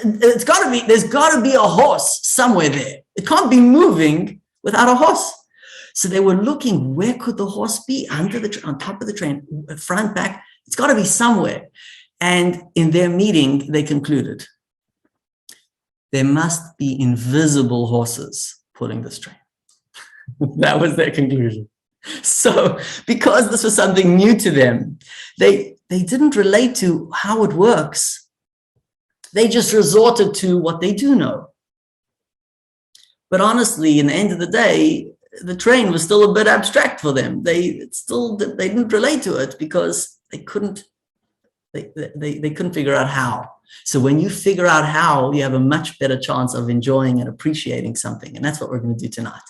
There's got to be a horse somewhere there. It can't be moving without a horse. So they were looking, where could the horse be? On top of the train, front, back. It's got to be somewhere. And in their meeting, they concluded there must be invisible horses pulling this train. That was their conclusion. So because this was something new to them, they didn't relate to how it works. They just resorted to what they do know. But honestly, in the end of the day, the train was still a bit abstract for them. They didn't relate to it because they couldn't figure out how. So when you figure out how, you have a much better chance of enjoying and appreciating something. And that's what we're going to do tonight.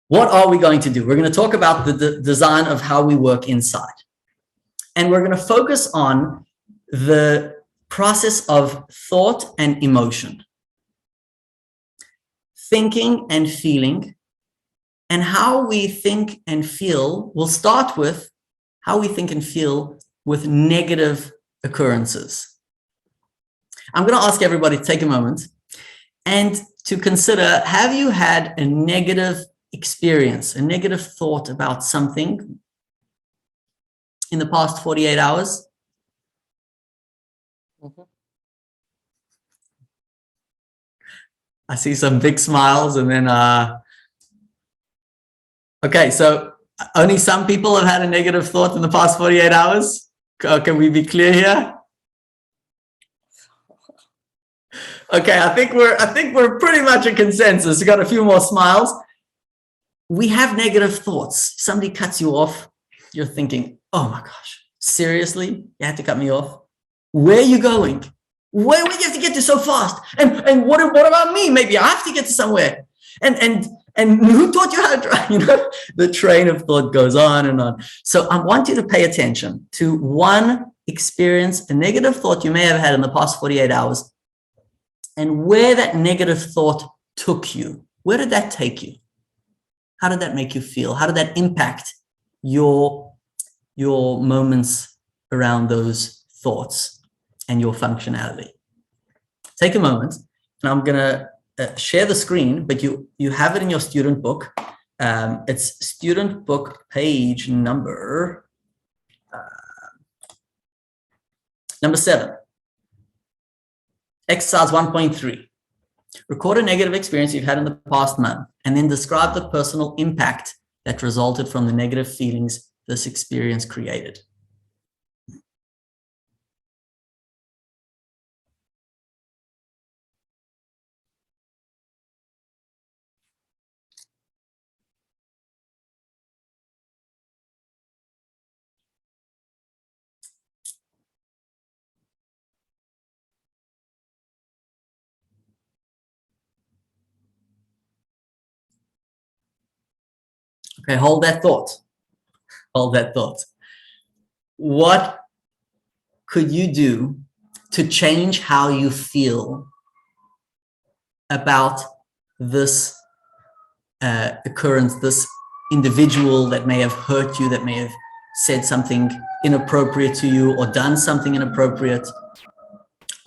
What are we going to do? We're going to talk about the design of how we work inside. And we're going to focus on the process of thought and emotion, thinking and feeling, and how we think and feel. We'll start with how we think and feel with negative occurrences. I'm going to ask everybody to take a moment and to consider, have you had a negative experience, a negative thought about something in the past 48 hours? Mhm. I see some big smiles, and then okay, so only some people have had a negative thought in the past 48 hours. Can we be clear here? Okay, I think we're pretty much a consensus. We got a few more smiles. We have negative thoughts. Somebody cuts you off. You're thinking, oh my gosh, seriously? You had to cut me off? Where are you going? Where would you have to get to so fast? And what about me? Maybe I have to get to somewhere. And who taught you how to drive? You know, the train of thought goes on and on. So I want you to pay attention to one experience, a negative thought you may have had in the past 48 hours, and where that negative thought took you. Where did that take you? How did that make you feel? How did that impact your moments around those thoughts and your functionality? Take a moment, and I'm going to share the screen, but you have it in your student book. It's student book page number 7, exercise 1.3. Record a negative experience you've had in the past month, and then describe the personal impact that resulted from the negative feelings this experience created. Okay, hold that thought. Hold that thought. What could you do to change how you feel about this occurrence, this individual that may have hurt you, that may have said something inappropriate to you or done something inappropriate,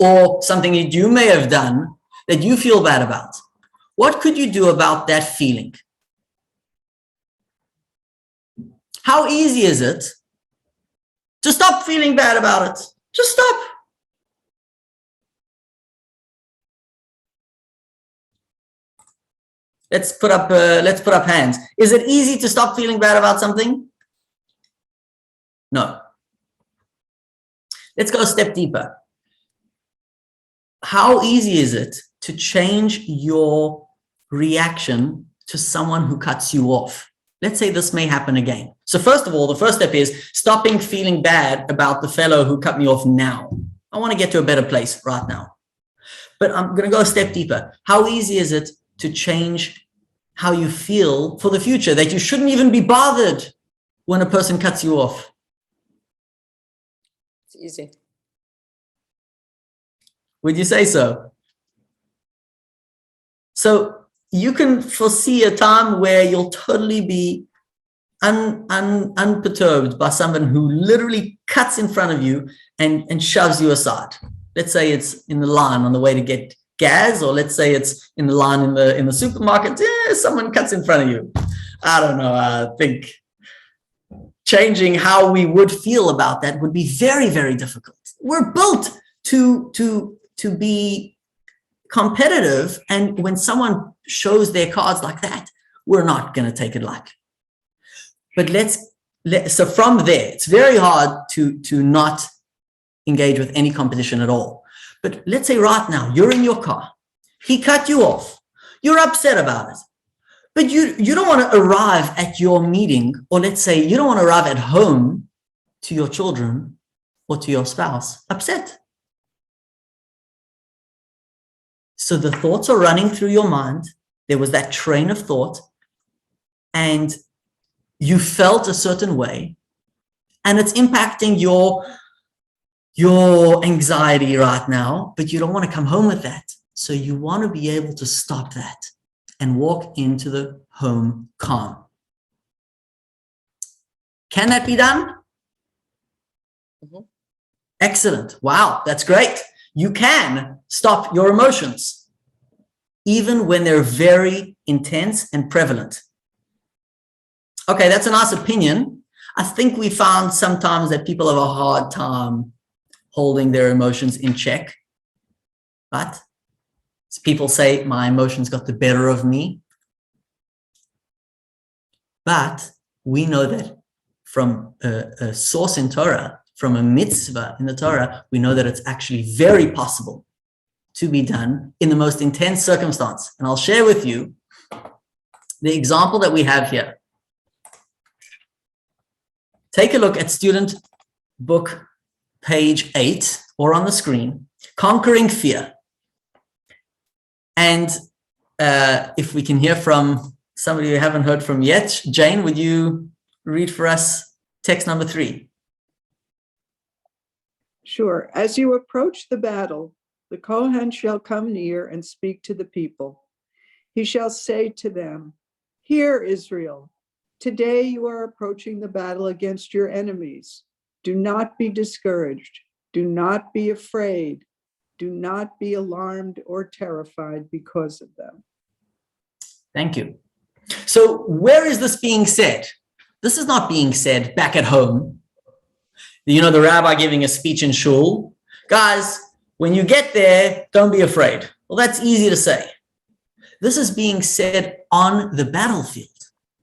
or something that you may have done that you feel bad about? What could you do about that feeling? How easy is it to stop feeling bad about it? Just stop. Let's put up hands. Is it easy to stop feeling bad about something? No. Let's go a step deeper. How easy is it to change your reaction to someone who cuts you off? Let's say this may happen again. So first of all, the first step is stopping feeling bad about the fellow who cut me off now. I want to get to a better place right now. But I'm going to go a step deeper. How easy is it to change how you feel for the future, that you shouldn't even be bothered when a person cuts you off? It's easy. Would you say so? So you can foresee a time where you'll totally be unperturbed by someone who literally cuts in front of you and shoves you aside. Let's say it's in the line on the way to get gas, or let's say it's in the line in the supermarket. Someone cuts in front of you. I don't know. I think changing how we would feel about that would be very, very difficult. We're built to be competitive, and when someone shows their cards like that, we're not going to take it lightly. But so from there, it's very hard to not engage with any competition at all. But let's say right now, you're in your car, He cut you off. You're upset about it. But you don't want to arrive at your meeting, or let's say you don't want to arrive at home to your children or to your spouse upset. So the thoughts are running through your mind. There was that train of thought, and you felt a certain way, and it's impacting your anxiety right now, but you don't want to come home with that. So you want to be able to stop that and walk into the home calm. Can that be done? Mhm. Excellent. Wow, that's great. You can stop your emotions, even when they're very intense and prevalent. Okay, that's a nice opinion. I think we found sometimes that people have a hard time holding their emotions in check. But people say, my emotions got the better of me. But we know that from a source in Torah, from a mitzvah in the Torah, we know that it's actually very possible to be done in the most intense circumstance. And I'll share with you the example that we have here. Take a look at student book page 8 or on the screen, Conquering Fear. And if we can hear from somebody we haven't heard from yet, Jane, would you read for us text number 3? Sure. As you approach the battle, the Kohen shall come near and speak to the people. He shall say to them, "Hear, Israel, today you are approaching the battle against your enemies. Do not be discouraged. Do not be afraid. Do not be alarmed or terrified because of them." Thank you. So where is this being said? This is not being said back at home. You know, the rabbi giving a speech in shul. Guys, when you get there, don't be afraid. Well, that's easy to say. This is being said on the battlefield.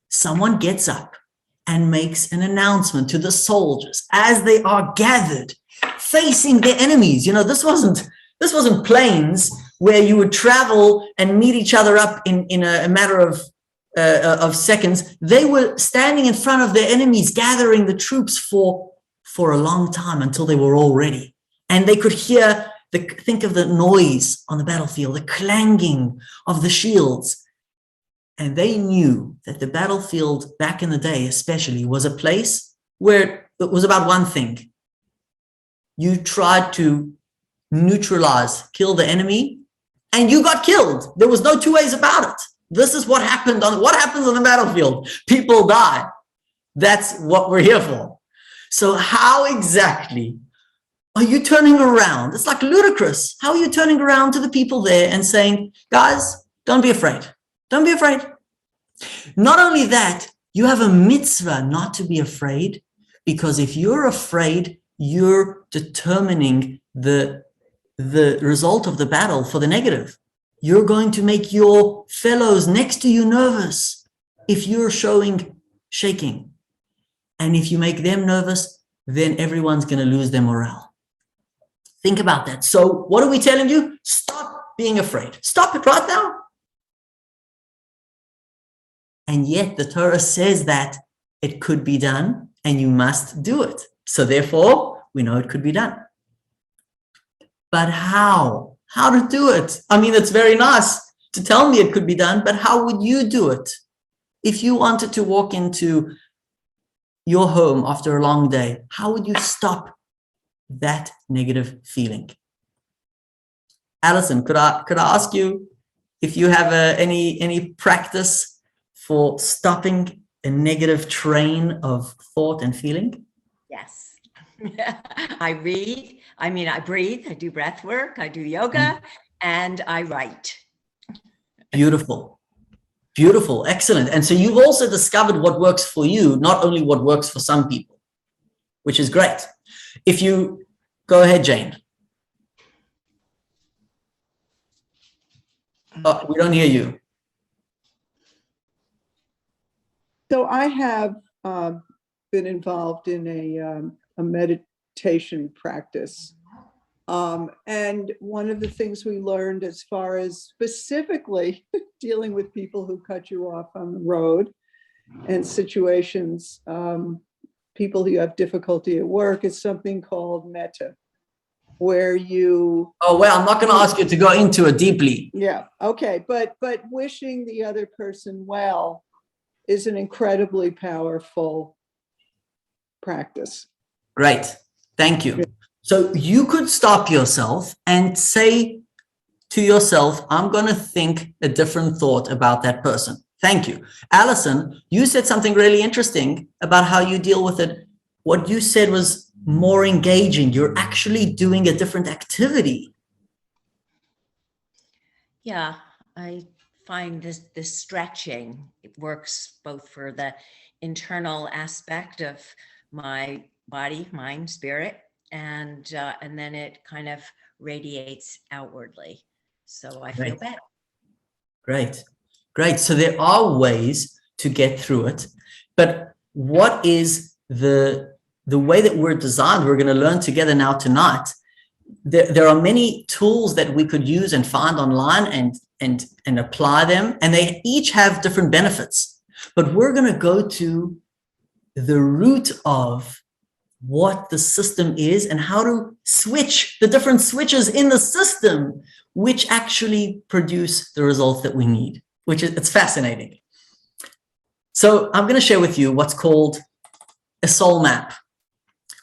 Someone gets up and makes an announcement to the soldiers as they are gathered, facing their enemies. You know, this wasn't planes where you would travel and meet each other up in a matter of seconds. They were standing in front of their enemies, gathering the troops for a long time until they were all ready. And they could hear, think of the noise on the battlefield, the clanging of the shields. And they knew that the battlefield back in the day, especially, was a place where it was about one thing. You tried to neutralize, kill the enemy, and you got killed. There was no two ways about it. This is what happens on the battlefield. People die. That's what we're here for. So how exactly are you turning around? It's like ludicrous. How are you turning around to the people there and saying, guys, don't be afraid. Don't be afraid. Not only that, you have a mitzvah not to be afraid, because if you're afraid, you're determining the result of the battle for the negative. You're going to make your fellows next to you nervous if you're showing shaking. And if you make them nervous, then everyone's going to lose their morale. Think about that. So what are we telling you? Stop being afraid. Stop it right now. And yet the Torah says that it could be done and you must do it. So therefore, we know it could be done. But how? How to do it? I mean, it's very nice to tell me it could be done, but how would you do it? If you wanted to walk into your home after a long day, how would you stop that negative feeling? Alison, could I ask you if you have any practice for stopping a negative train of thought and feeling? Yes. I read. I breathe. I do breath work. I do yoga, and I write. Beautiful. Beautiful. Excellent. And so you've also discovered what works for you, not only what works for some people, which is great. If you go ahead, Jane. Oh, we don't hear you. So I have been involved in a meditation practice And one of the things we learned as far as specifically dealing with people who cut you off on the road and situations, people who have difficulty at work, is something called metta, where you... Oh, well, I'm not going to ask you to go into it deeply. Yeah, okay, but wishing the other person well is an incredibly powerful practice. Great. Thank you. So you could stop yourself and say to yourself, I'm going to think a different thought about that person. Thank you. Alison, you said something really interesting about how you deal with it. What you said was more engaging. You're actually doing a different activity. Yeah, I find this stretching, it works both for the internal aspect of my body, mind, spirit, and then it kind of radiates outwardly. So I feel better. Great. Great. So there are ways to get through it, but what is the way that we're designed? We're going to learn together now tonight. There are many tools that we could use and find online and apply them, and they each have different benefits. But we're going to go to the root of what the system is and how to switch the different switches in the system, which actually produce the results that we need, it's fascinating. So I'm going to share with you what's called a soul map,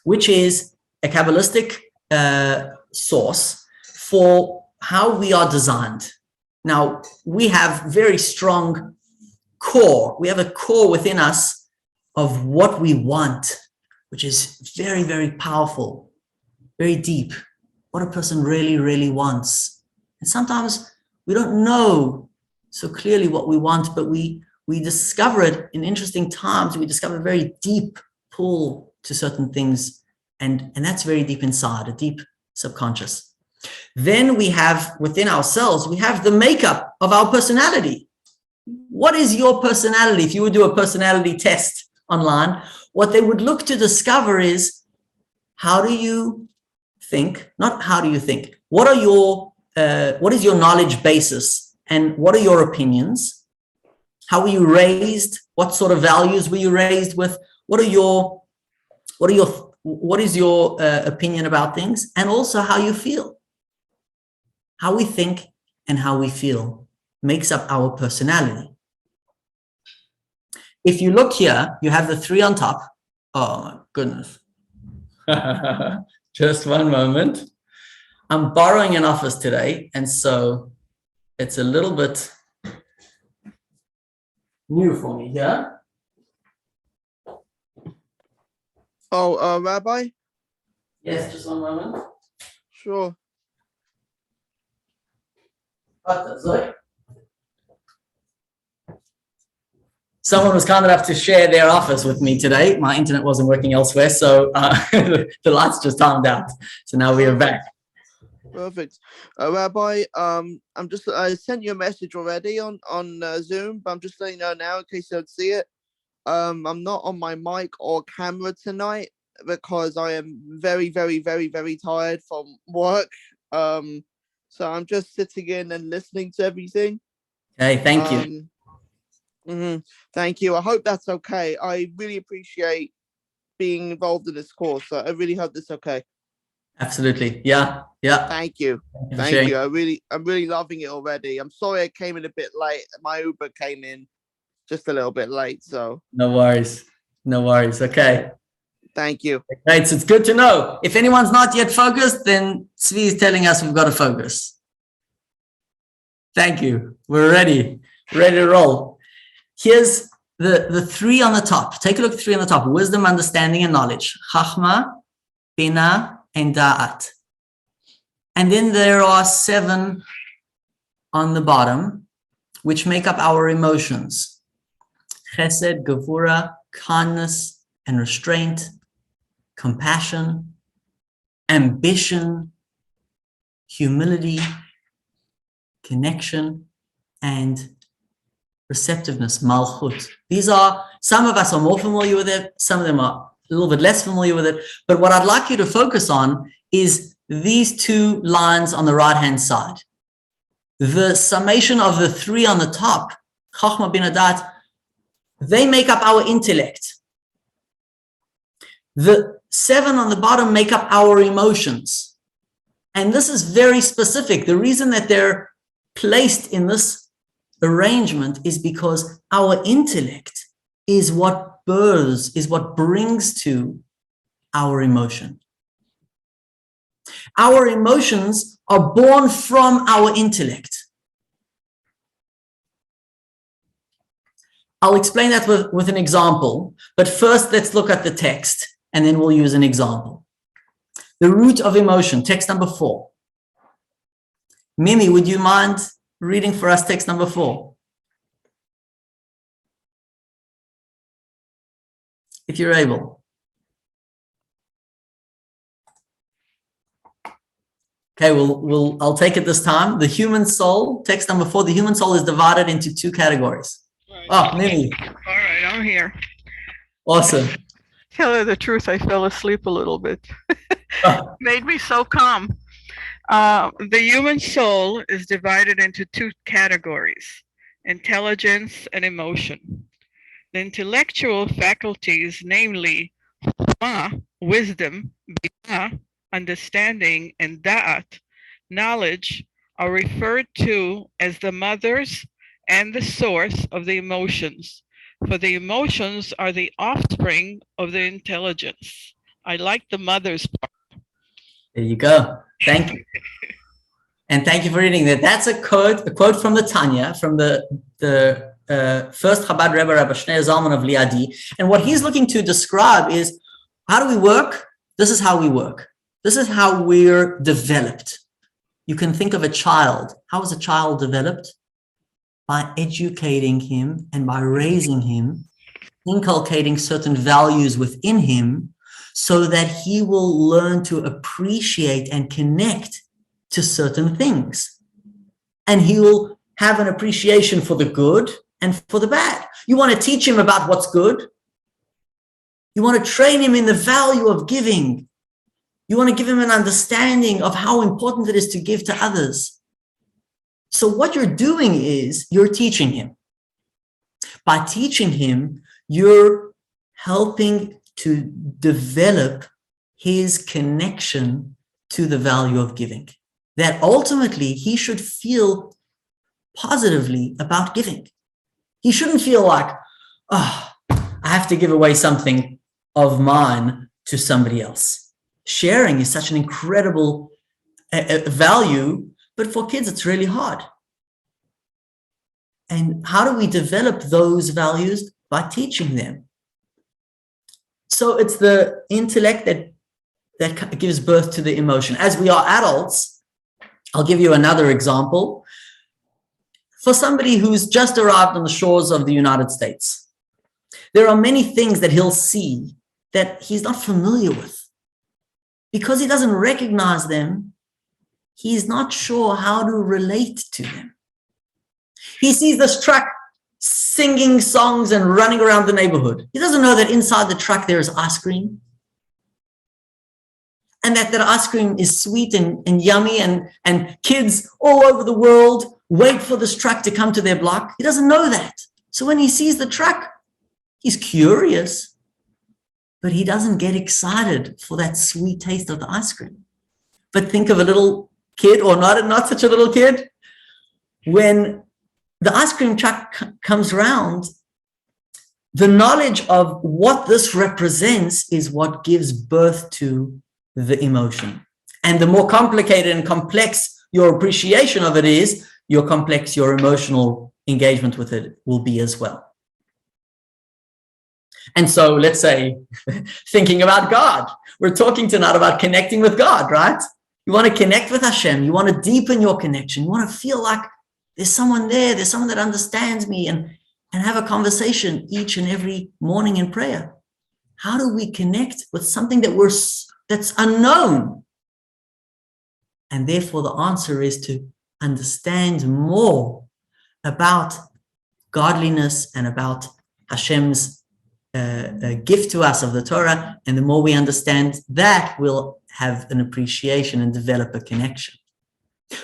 which is a Kabbalistic source for how we are designed. Now, we have very strong core. We have a core within us of what we want, which is very, very powerful, very deep, what a person really, really wants. And sometimes we don't know so clearly what we want, but we discover it in interesting times. We discover a very deep pull to certain things, and that's very deep inside, a deep subconscious. Then we have within ourselves, we have the makeup of our personality. What is your personality? If you would do a personality test online, what they would look to discover is, how do you think? Not how do you think. What is your knowledge basis, and what are your opinions? How were you raised? What sort of values were you raised with? What is your opinion about things, and also how you feel? How we think and how we feel makes up our personality. If you look here, you have the three on top. Oh my goodness. Just one moment. I'm borrowing an office today, and so it's a little bit new for me here. Oh, Rabbi? Yes, just one moment. Sure. Someone was kind enough to share their office with me today. My internet wasn't working elsewhere, so the lights just timed out. So now we are back. Perfect. Rabbi, I sent you a message already on Zoom, but I'm just letting you know now in case you don't see it. I'm not on my mic or camera tonight because I am very, very, very, very tired from work. So I'm just sitting in and listening to everything. Hey, thank you. Thank you. I hope that's okay. I really appreciate being involved in this course. So I really hope that's okay. Absolutely. Yeah. Thank you. Thank you. I'm really loving it already. I'm sorry I came in a bit late. My Uber came in just a little bit late. So no worries. Okay. Thank you. Right, so it's good to know. If anyone's not yet focused, then Zvi is telling us we've got to focus. Thank you. We're ready to roll. Here's the three on the top. Take a look at three on the top. Wisdom, understanding, and knowledge. Chachma, Bina, and Da'at. And then there are 7 on the bottom, which make up our emotions. Chesed, Gevura, kindness, and restraint, compassion, ambition, humility, connection, and receptiveness, malchut. These are, some of us are more familiar with it, some of them are a little bit less familiar with it, but what I'd like you to focus on is these two lines on the right-hand side. The summation of the three on the top, Chachma Bina Dat, they make up our intellect. The 7 on the bottom make up our emotions. And this is very specific. The reason that they're placed in this arrangement is because our intellect is what births, is what brings to our emotion. Our emotions are born from our intellect. I'll explain that with an example, but first let's look at the text and then we'll use an example. The root of emotion, text number 4. Mimi, would you mind reading for us text number 4? If you're able. Okay, I'll take it this time. The human soul, text number 4, the human soul is divided into 2 categories. Oh, Mimi. All right, I'm here. Awesome. Tell her the truth, I fell asleep a little bit. Oh. Made me so calm. The human soul is divided into 2 categories, intelligence and emotion. The intellectual faculties, namely wisdom, bina, understanding, and da'at, knowledge, are referred to as the mothers and the source of the emotions, for the emotions are the offspring of the intelligence. I like the mother's part. There you go. Thank you. And thank you for reading that. That's a quote from the Tanya, from the first Chabad Rebbe, Rabbi Shneur Zalman of Liadi. And what he's looking to describe is, how do we work? This is how we work. This is how we're developed. You can think of a child. How is a child developed? By educating him and by raising him, inculcating certain values within him so that he will learn to appreciate and connect to certain things. And he will have an appreciation for the good and for the bad. You want to teach him about what's good. You want to train him in the value of giving. You want to give him an understanding of how important it is to give to others. So what you're doing is you're teaching him. By teaching him, you're helping to develop his connection to the value of giving. That ultimately he should feel positively about giving. He shouldn't feel like, oh, I have to give away something of mine to somebody else. Sharing is such an incredible value, but for kids, it's really hard. And how do we develop those values? By teaching them. So it's the intellect that gives birth to the emotion. As we are adults, I'll give you another example. For somebody who's just arrived on the shores of the United States, there are many things that he'll see that he's not familiar with. Because he doesn't recognize them, he's not sure how to relate to them. He sees this truck singing songs and running around the neighborhood. He doesn't know that inside the truck there is ice cream. And that ice cream is sweet and yummy, and kids all over the world wait for this truck to come to their block. He doesn't know that. So when he sees the truck, he's curious, but he doesn't get excited for that sweet taste of the ice cream. But think of a little kid, or not such a little kid, when the ice cream truck comes around, the knowledge of what this represents is what gives birth to the emotion. And the more complicated and complex your appreciation of it is, your complex your emotional engagement with it will be as well. And so let's say, thinking about God, we're talking tonight about connecting with God, right? You want to connect with Hashem. You want to deepen your connection. You want to feel like there's someone there. There's someone that understands me, and have a conversation each and every morning in prayer. How do we connect with something that's unknown? And therefore the answer is to understand more about godliness and about Hashem's gift to us of the Torah. And the more we understand that, we'll have an appreciation and develop a connection.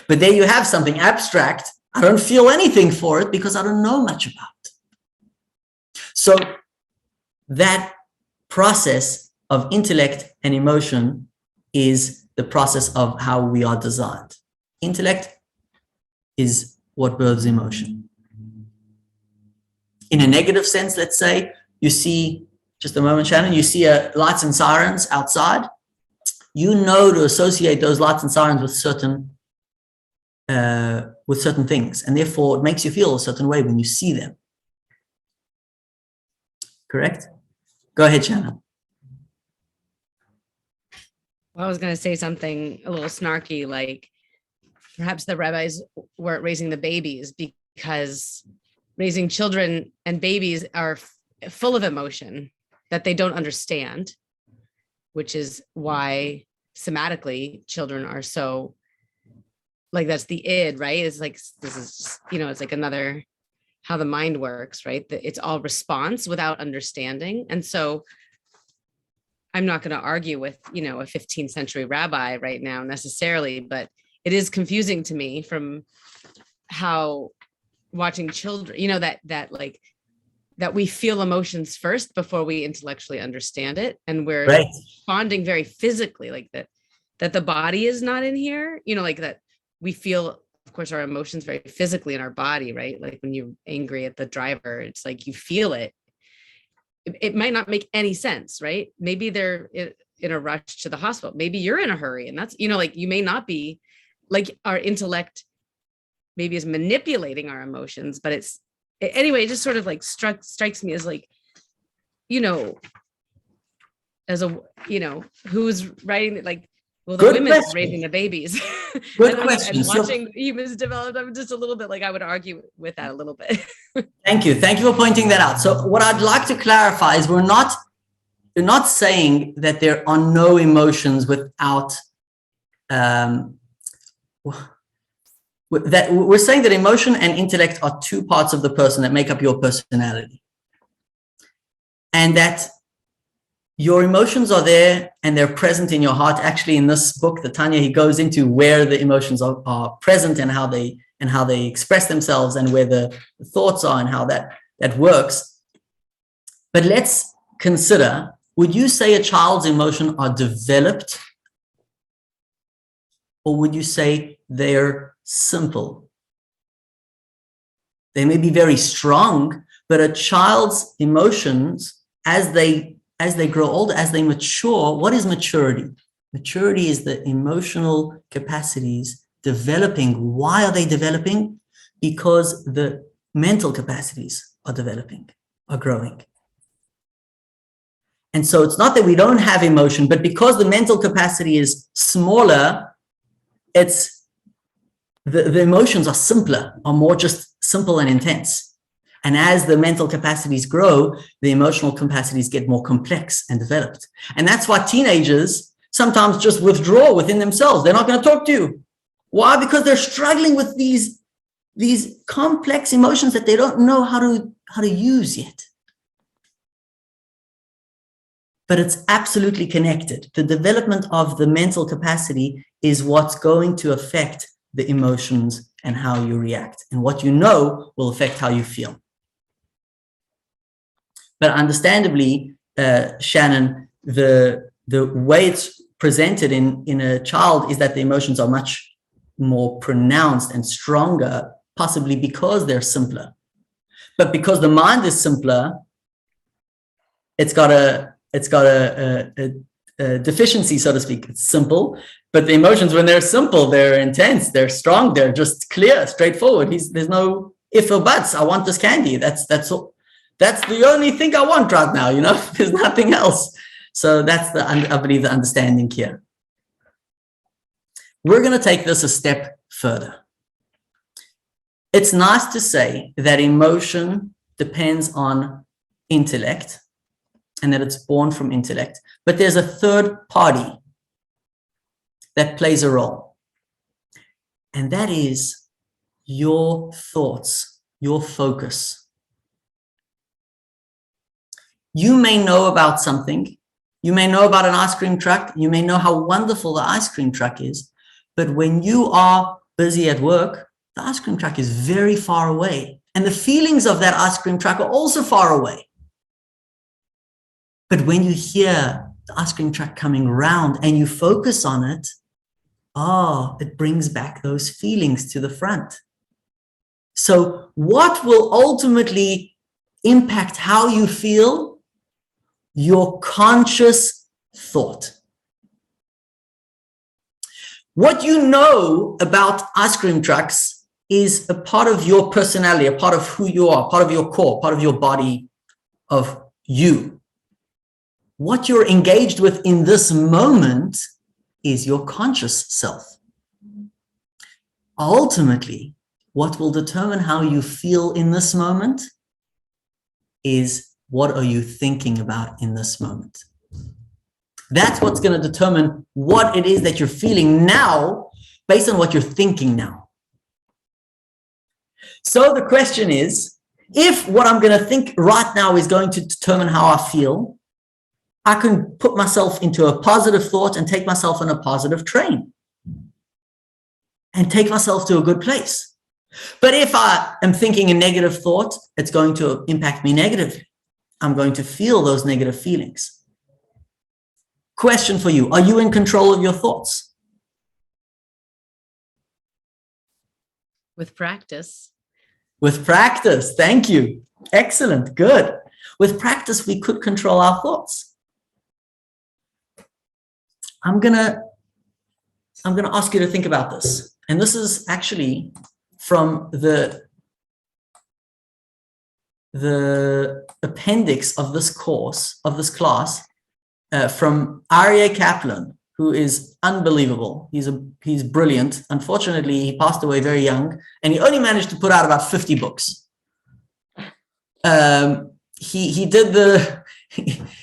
But there you have something abstract. I don't feel anything for it because I don't know much about it. So that process of intellect and emotion is the process of how we are designed. Intellect is what births emotion. In a negative sense, let's say, you see, just a moment, Shannon, you see lights and sirens outside. You know to associate those lights and sirens with certain things, and therefore it makes you feel a certain way when you see them. Correct? Go ahead, Shannon. Well, I was going to say something a little snarky, like perhaps the rabbis weren't raising the babies because raising children and babies are full of emotion that they don't understand, which is why somatically children are so, like, that's the id, right? It's like, this is just, it's like another, how the mind works, right? It's all response without understanding. And so I'm not going to argue with, a 15th century rabbi right now necessarily, but it is confusing to me from how watching children, that we feel emotions first before we intellectually understand it. And we're responding very physically, like that the body is not in here, like that we feel, of course, our emotions very physically in our body, right? Like when you're angry at the driver, it's like you feel it. It might not make any sense, right? Maybe they're in a rush to the hospital. Maybe you're in a hurry, and that's, you may not be, like, our intellect maybe is manipulating our emotions, but anyway, it just sort of like strikes me as like, as a, who's writing it, like, well, the women are raising the babies. Good question. And watching humans develop, I'm just a little bit like, I would argue with that a little bit. Thank you for pointing that out. So what I'd like to clarify is we're not saying that there are no emotions without, that we're saying that emotion and intellect are two parts of the person that make up your personality. And that your emotions are there and they're present in your heart. Actually, in this book, the Tanya, he goes into where the emotions are present and how they express themselves and where the thoughts are and how that works. But let's consider, would you say a child's emotions are developed, or would you say they're simple? They may be very strong, but a child's emotions, as they grow older, as they mature, what is maturity? Maturity is the emotional capacities developing. Why are they developing? Because the mental capacities are developing, are growing. And so it's not that we don't have emotion, but because the mental capacity is smaller, it's the emotions are simpler, are more just simple and intense. And as the mental capacities grow, the emotional capacities get more complex and developed. And that's why teenagers sometimes just withdraw within themselves. They're not going to talk to you. Why? Because they're struggling with these complex emotions that they don't know how to use yet. But it's absolutely connected. The development of the mental capacity is what's going to affect the emotions and how you react. And what you know will affect how you feel. But understandably, Shannon, the way it's presented in a child is that the emotions are much more pronounced and stronger, possibly because they're simpler. But because the mind is simpler, it's got a deficiency, so to speak. It's simple, but the emotions, when they're simple, they're intense, they're strong, they're just clear, straightforward. There's no if or buts. I want this candy. That's all. That's the only thing I want right now, there's nothing else. So that's I believe, the understanding here. We're going to take this a step further. It's nice to say that emotion depends on intellect and that it's born from intellect, but there's a third party that plays a role. And that is your thoughts, your focus. You may know about something, You may know about an ice cream truck. You may know how wonderful the ice cream truck is. But when you are busy at work, the ice cream truck is very far away. And the feelings of that ice cream truck are also far away. But when you hear the ice cream truck coming around and you focus on it, it brings back those feelings to the front. So what will ultimately impact how you feel? Your conscious thought. What you know about ice cream trucks is a part of your personality, a part of who you are, part of your core, part of your body, of you. What you're engaged with in this moment is your conscious self. Ultimately, what will determine how you feel in this moment is what are you thinking about in this moment. That's what's going to determine what it is that you're feeling now based on what you're thinking now. So the question is, if what I'm going to think right now is going to determine how I feel, I can put myself into a positive thought and take myself on a positive train and take myself to a good place. But if I am thinking a negative thought, it's going to impact me negatively. I'm going to feel those negative feelings. Question for you, are you in control of your thoughts? With practice. With practice, thank you. Excellent, good. With practice, we could control our thoughts. I'm gonna ask you to think about this. And this is actually from the appendix of this course, of this class, from Aryeh Kaplan, who is unbelievable. He's brilliant. Unfortunately, he passed away very young, and he only managed to put out about 50 books. He did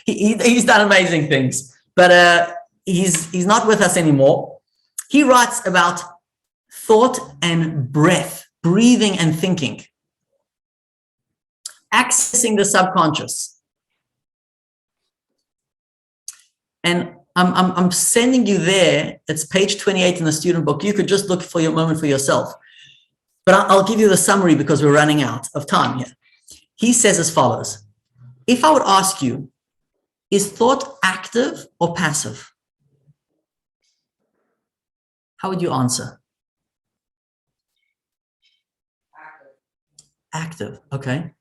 he's done amazing things, but he's not with us anymore. He writes about thought and breath, breathing and thinking, accessing the subconscious. And I'm sending you there. It's page 28 in the student book. You could just look for your moment for yourself. But I'll give you the summary because we're running out of time here. He says as follows. If I would ask you, is thought active or passive? How would you answer? Active, okay.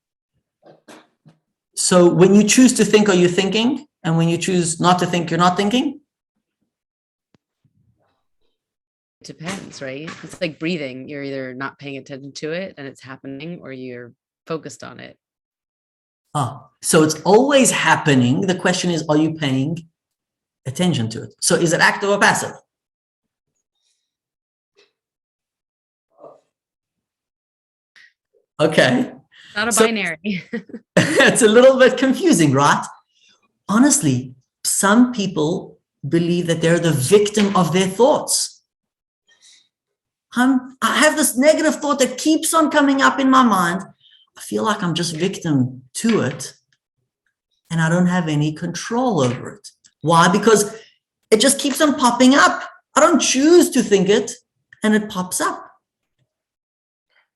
So when you choose to think, are you thinking? And when you choose not to think, you're not thinking? It depends, right? It's like breathing. You're either not paying attention to it and it's happening, or you're focused on it. So it's always happening. The question is, are you paying attention to it? So is it active or passive? Okay. Not a binary. It's a little bit confusing, right? Honestly, some people believe that they're the victim of their thoughts. I have this negative thought that keeps on coming up in my mind. I feel like I'm just victim to it, and I don't have any control over it. Why? Because it just keeps on popping up. I don't choose to think it, and it pops up.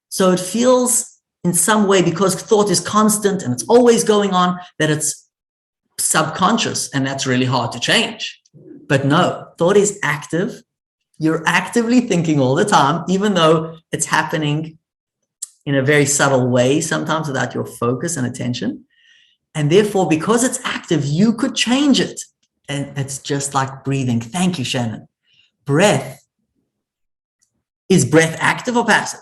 So it feels in some way, because thought is constant and it's always going on, that it's subconscious, and that's really hard to change. But no, thought is active. You're actively thinking all the time, even though it's happening in a very subtle way, sometimes without your focus and attention. And therefore, because it's active, you could change it. And it's just like breathing. Thank you, Shannon. Breath. Is breath active or passive?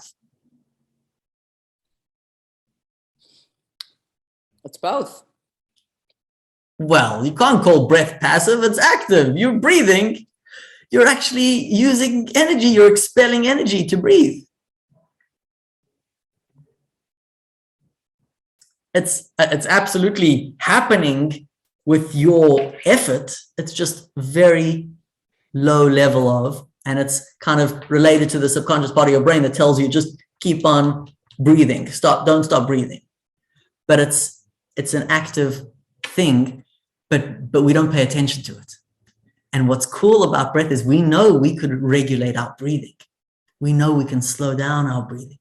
It's both. Well, you can't call breath passive. It's active. You're breathing. You're actually using energy. You're expelling energy to breathe. It's absolutely happening with your effort. It's just very low level of, and it's kind of related to the subconscious part of your brain that tells you just keep on breathing. Don't stop breathing. But it's an active thing. but we don't pay attention to it. And what's cool about breath is we know we could regulate our breathing. We know we can slow down our breathing.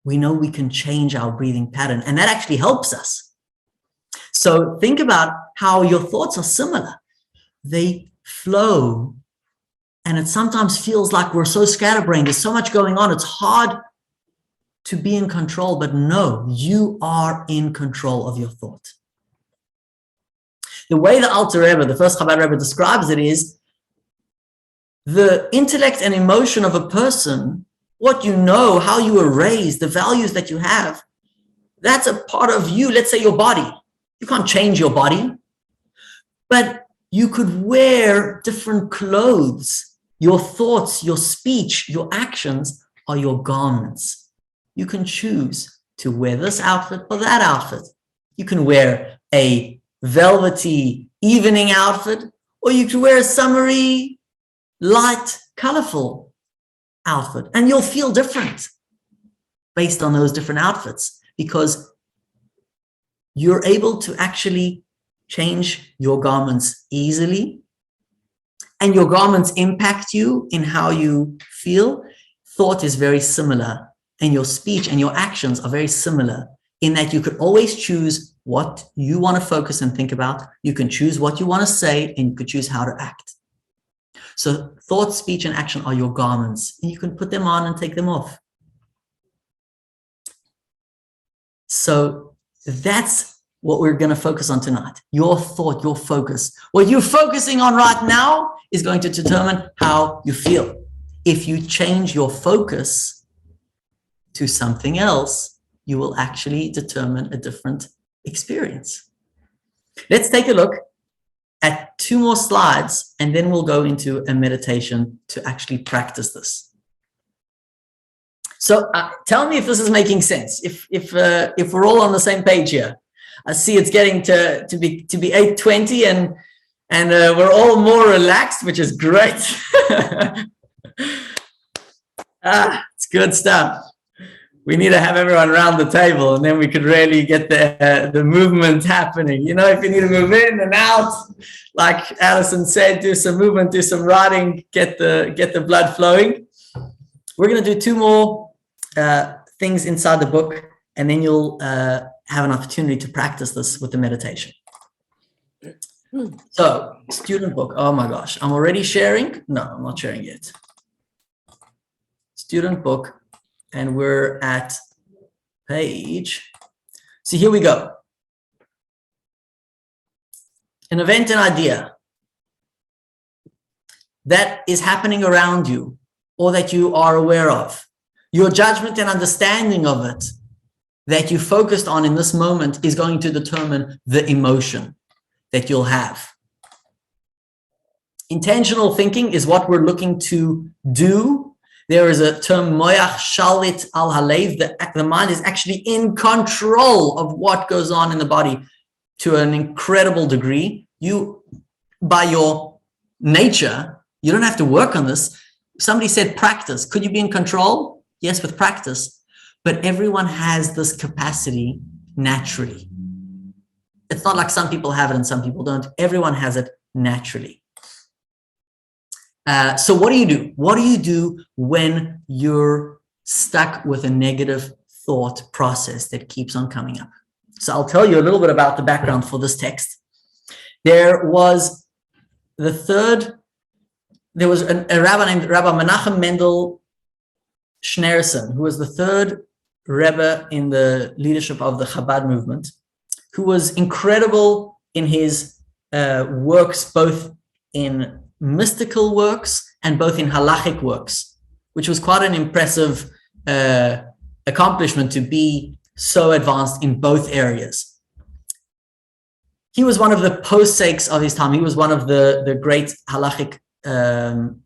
We know we can change our breathing pattern, and that actually helps us. So think about how your thoughts are similar. They flow, and it sometimes feels like we're so scatterbrained. There's so much going on. It's hard to be in control, but no, you are in control of your thought. The way the Alter Rebbe, the first Chabad Rebbe, describes it is the intellect and emotion of a person, what you know, how you were raised, the values that you have, that's a part of you. Let's say your body. You can't change your body, but you could wear different clothes. Your thoughts, your speech, your actions are your garments. You can choose to wear this outfit or that outfit. You can wear a velvety evening outfit, or you could wear a summery, light, colorful outfit, and you'll feel different based on those different outfits, because you're able to actually change your garments easily, and your garments impact you in how you feel. Thought is very similar, and your speech and your actions are very similar in that you could always choose what you want to focus and think about. You can choose what you want to say, and you could choose how to act. So thought, speech, and action are your garments, and you can put them on and take them off. So that's what we're going to focus on tonight. Your thought, your focus. What you're focusing on right now is going to determine how you feel. If you change your focus to something else, you will actually determine a different experience. Let's take a look at 2 more slides, and then we'll go into a meditation to actually practice this. So tell me if this is making sense. If we're all on the same page here. I see it's getting to be 8:20, and we're all more relaxed, which is great. It's good stuff. We need to have everyone around the table, and then we could really get the movement happening. You know, if you need to move in and out, like Alison said, do some movement, do some writing, get the blood flowing. We're going to do 2 more things inside the book, and then you'll have an opportunity to practice this with the meditation. So, student book. Oh my gosh, I'm already sharing? No, I'm not sharing yet. Student book. And we're at page. So here we go. An event, an idea that is happening around you or that you are aware of. Your judgment and understanding of it that you focused on in this moment is going to determine the emotion that you'll have. Intentional thinking is what we're looking to do. There is a term, moyach shalit al halev, the mind is actually in control of what goes on in the body to an incredible degree. You, by your nature, you don't have to work on this. Somebody said practice. Could you be in control? Yes, with practice. But everyone has this capacity naturally. It's not like some people have it and some people don't. Everyone has it naturally. So what do you do? What do you do when you're stuck with a negative thought process that keeps on coming up? So I'll tell you a little bit about the background for this text. There was a rabbi named Rabbi Menachem Mendel Schneerson, who was the 3rd Rebbe in the leadership of the Chabad movement, who was incredible in his works, both in mystical works and both in halachic works, which was quite an impressive accomplishment to be so advanced in both areas. He was one of the poseks of his time. He was one of the great halachic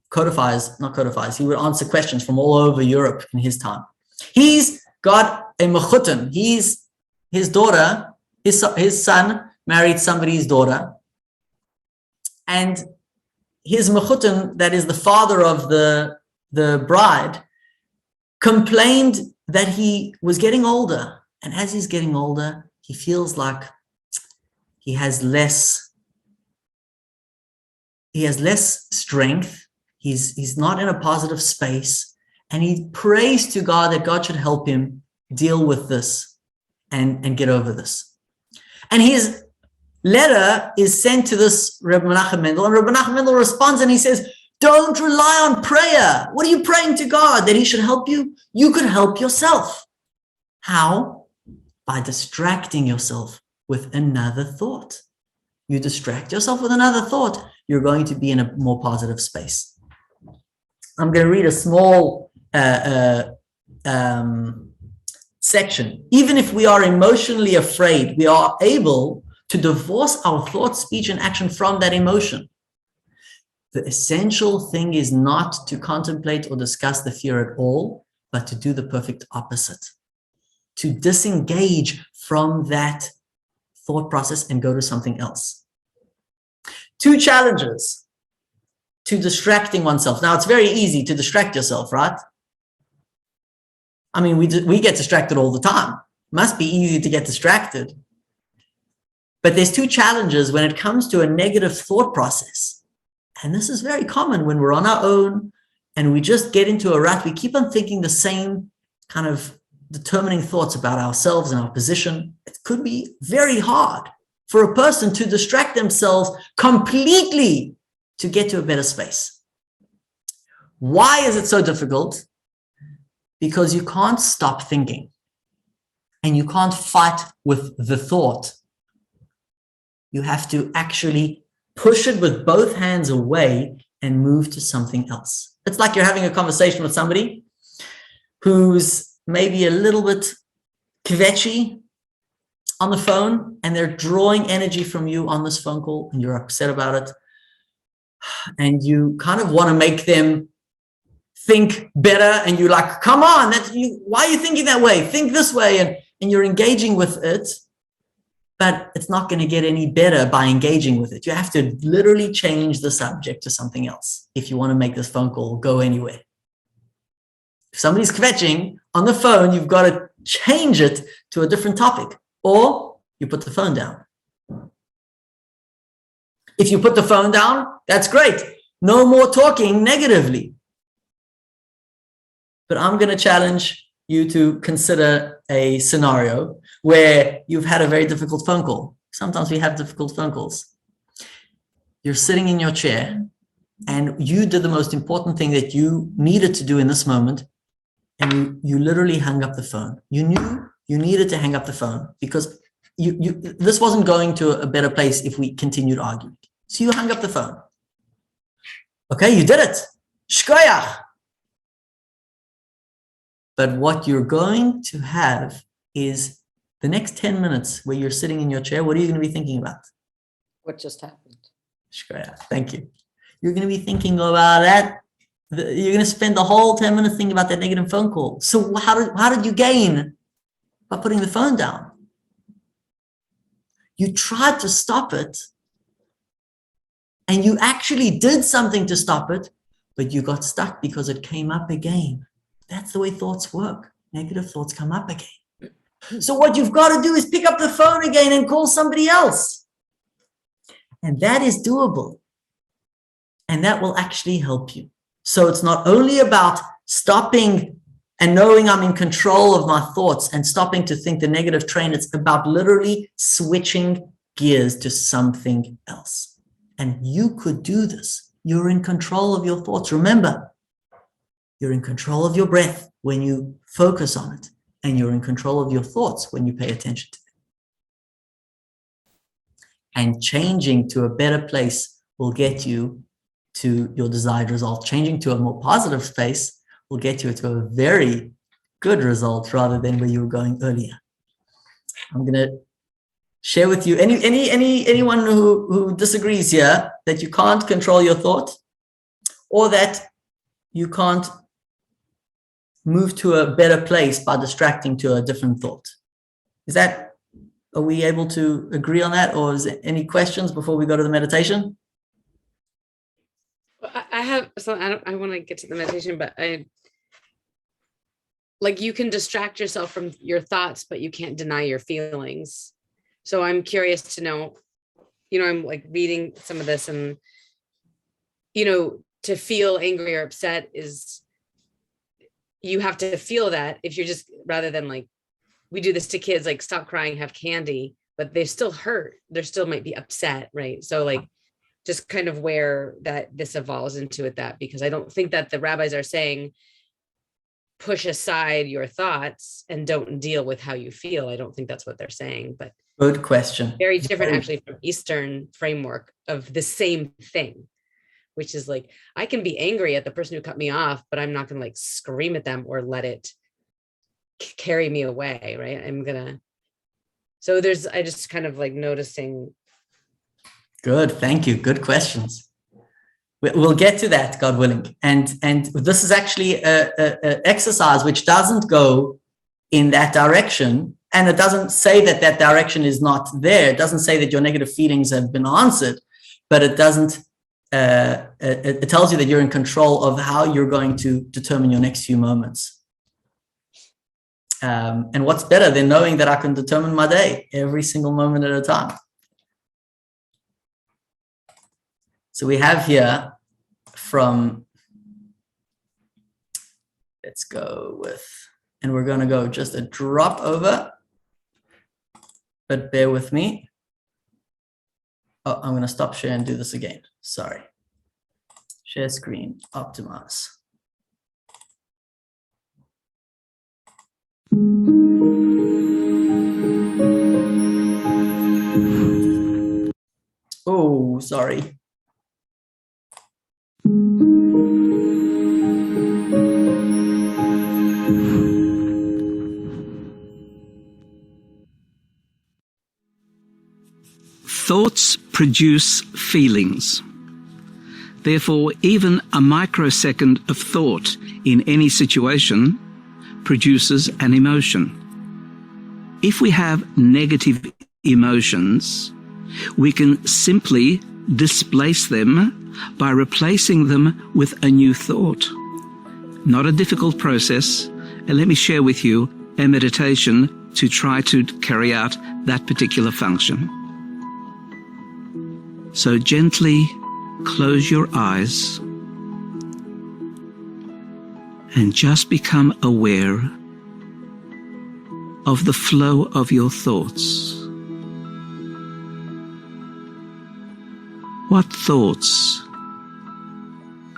codifiers. He would answer questions from all over Europe in his time. He's got a mechutin. His daughter, his son married somebody's daughter, and his mechutin, that is the father of the bride, complained that he was getting older. And as he's getting older, he feels like he has less he has less strength. He's not in a positive space, and he prays to God that God should help him deal with this and get over this. And his letter is sent to this Reb Menachem Mendel, and Reb Menachem Mendel responds and he says, don't rely on prayer. What are you praying to God? That he should help you? You could help yourself. How? By distracting yourself with another thought. You distract yourself with another thought, you're going to be in a more positive space. I'm going to read a small section. Even if we are emotionally afraid, we are able to divorce our thought, speech, and action from that emotion. The essential thing is not to contemplate or discuss the fear at all, but to do the perfect opposite. To disengage from that thought process and go to something else. 2 challenges to distracting oneself. Now, it's very easy to distract yourself, right? I mean, we get distracted all the time. Must be easy to get distracted. But there's 2 challenges when it comes to a negative thought process. And this is very common when we're on our own and we just get into a rut. We keep on thinking the same kind of determining thoughts about ourselves and our position. It could be very hard for a person to distract themselves completely to get to a better space. Why is it so difficult? Because you can't stop thinking and you can't fight with the thought. You have to actually push it with both hands away and move to something else. It's like you're having a conversation with somebody who's maybe a little bit kvetchy on the phone and they're drawing energy from you on this phone call and you're upset about it. And you kind of want to make them think better and you're like, come on, why are you thinking that way? Think this way. And you're engaging with it, but it's not going to get any better by engaging with it. You have to literally change the subject to something else if you want to make this phone call go anywhere. If somebody's kvetching on the phone, you've got to change it to a different topic, or you put the phone down. If you put the phone down, that's great. No more talking negatively. But I'm going to challenge you to consider a scenario where you've had a very difficult phone call. Sometimes we have difficult phone calls. You're sitting in your chair and you did the most important thing that you needed to do in this moment, and you literally hung up the phone. You knew you needed to hang up the phone because this wasn't going to a better place if we continued arguing. So you hung up the phone. Okay, you did it. Shkoyach. But what you're going to have is the next 10 minutes where you're sitting in your chair. What are you going to be thinking about? What just happened? Shkoyach. Thank you. You're going to be thinking about that. You're going to spend the whole 10 minutes thinking about that negative phone call. So how did you gain? By putting the phone down. You tried to stop it. And you actually did something to stop it, but you got stuck because it came up again. That's the way thoughts work. Negative thoughts come up again. So what you've got to do is pick up the phone again and call somebody else. And that is doable. And that will actually help you. So it's not only about stopping and knowing I'm in control of my thoughts and stopping to think the negative train. It's about literally switching gears to something else. And you could do this. You're in control of your thoughts. Remember, you're in control of your breath when you focus on it. And you're in control of your thoughts when you pay attention to them. And changing to a better place will get you to your desired result. Changing to a more positive space will get you to a very good result rather than where you were going earlier. I'm going to share with you anyone who disagrees here that you can't control your thought or that you can't move to a better place by distracting to a different thought. Are we able to agree on that, or is there any questions before we go to the meditation? I have some. I want to get to the meditation, but you can distract yourself from your thoughts, but you can't deny your feelings. So I'm curious to know, I'm like reading some of this, and to feel angry or upset is, you have to feel that. If you're just, rather than like, we do this to kids, like stop crying, have candy, but they still hurt. They still might be upset, right? So like, just kind of where that this evolves into it, that, because I don't think that the rabbis are saying, push aside your thoughts and don't deal with how you feel. I don't think that's what they're saying, but Good question. very different actually from Eastern framework of the same thing, which is like, I can be angry at the person who cut me off, but I'm not going to like scream at them or let it carry me away, right? So I just kind of like noticing. Good, thank you. Good questions. We'll get to that, God willing. And this is actually a exercise which doesn't go in that direction, and it doesn't say that that direction is not there. It doesn't say that your negative feelings have been answered, but it doesn't. It tells you that you're in control of how you're going to determine your next few moments. And what's better than knowing that I can determine my day every single moment at a time? So we have here from, let's go with, and we're going to go just a drop over, but bear with me. Oh, I'm going to stop share and do this again. Sorry. Share screen, optimize. Oh, sorry. Thoughts produce feelings. Therefore, even a microsecond of thought in any situation produces an emotion. If we have negative emotions, we can simply displace them by replacing them with a new thought. Not a difficult process, and let me share with you a meditation to try to carry out that particular function. So gently close your eyes and just become aware of the flow of your thoughts. What thoughts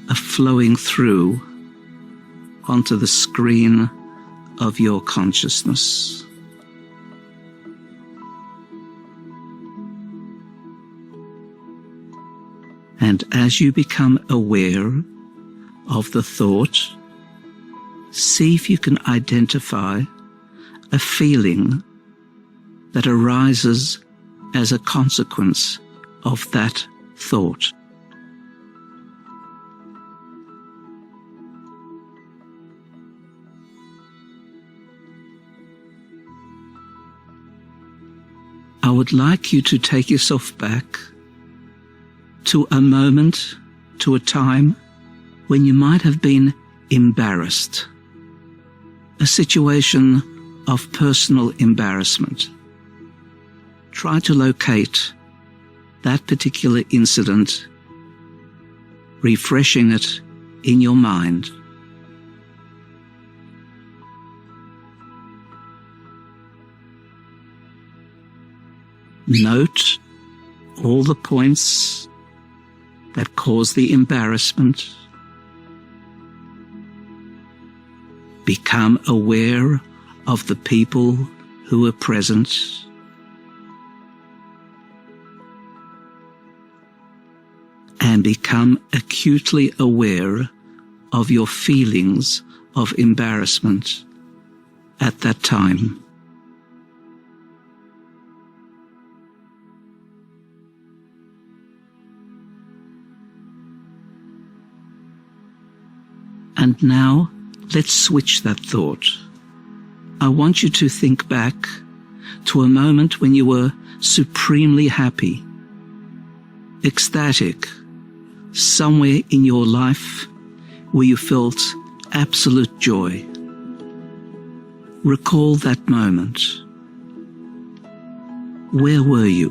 are flowing through onto the screen of your consciousness? And as you become aware of the thought, see if you can identify a feeling that arises as a consequence of that thought. I would like you to take yourself back to a moment, to a time when you might have been embarrassed, a situation of personal embarrassment. Try to locate that particular incident, refreshing it in your mind. Note all the points that cause the embarrassment. Become aware of the people who are present. And become acutely aware of your feelings of embarrassment at that time. And now, let's switch that thought. I want you to think back to a moment when you were supremely happy, ecstatic, somewhere in your life where you felt absolute joy. Recall that moment. Where were you?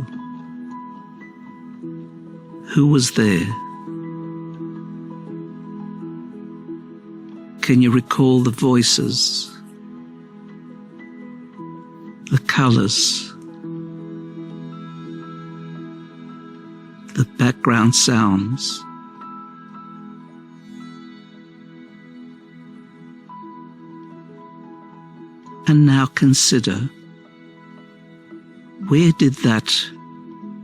Who was there? Can you recall the voices, the colors, the background sounds? And now consider, where did that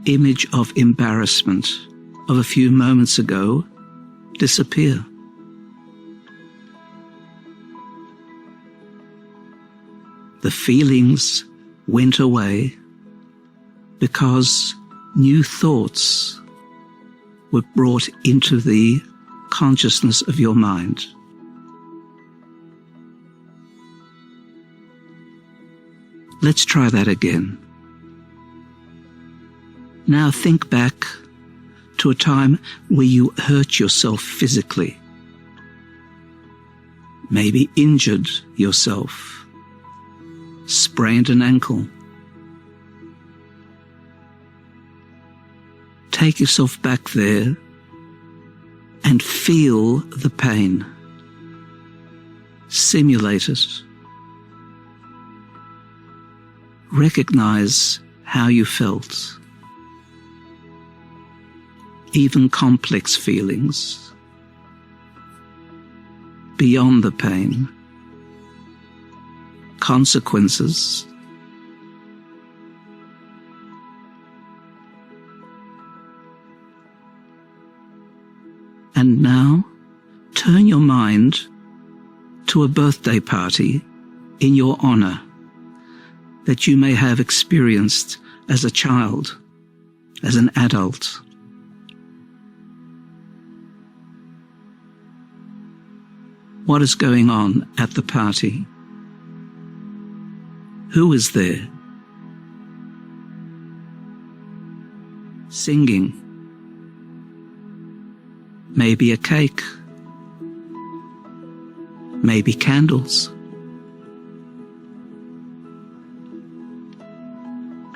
image of embarrassment of a few moments ago disappear? The feelings went away because new thoughts were brought into the consciousness of your mind. Let's try that again. Now think back to a time where you hurt yourself physically, maybe injured yourself, sprained an ankle. Take yourself back there and feel the pain. Simulate it. Recognize how you felt. Even complex feelings beyond the pain, consequences. And now turn your mind to a birthday party in your honor that you may have experienced as a child, as an adult. What is going on at the party? Who is there? Singing. Maybe a cake. Maybe candles.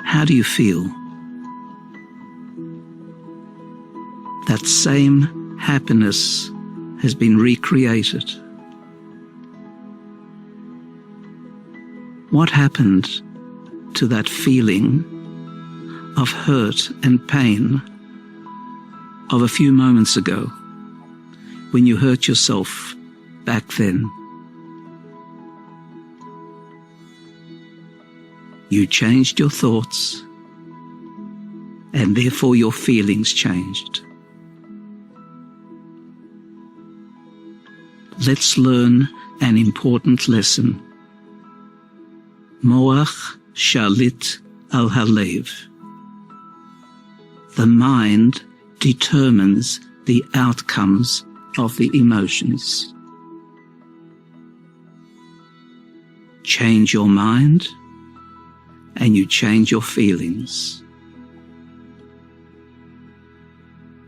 How do you feel? That same happiness has been recreated. What happened to that feeling of hurt and pain of a few moments ago when you hurt yourself back then? You changed your thoughts, and therefore your feelings changed. Let's learn an important lesson. Moach shalit al halev. The mind determines the outcomes of the emotions. Change your mind, and you change your feelings.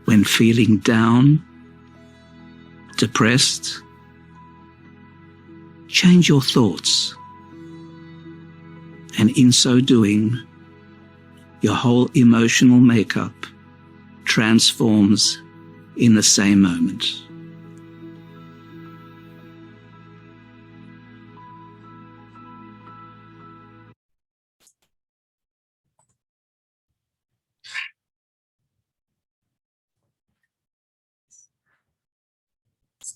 When feeling down, depressed, change your thoughts. And in so doing, your whole emotional makeup transforms in the same moment.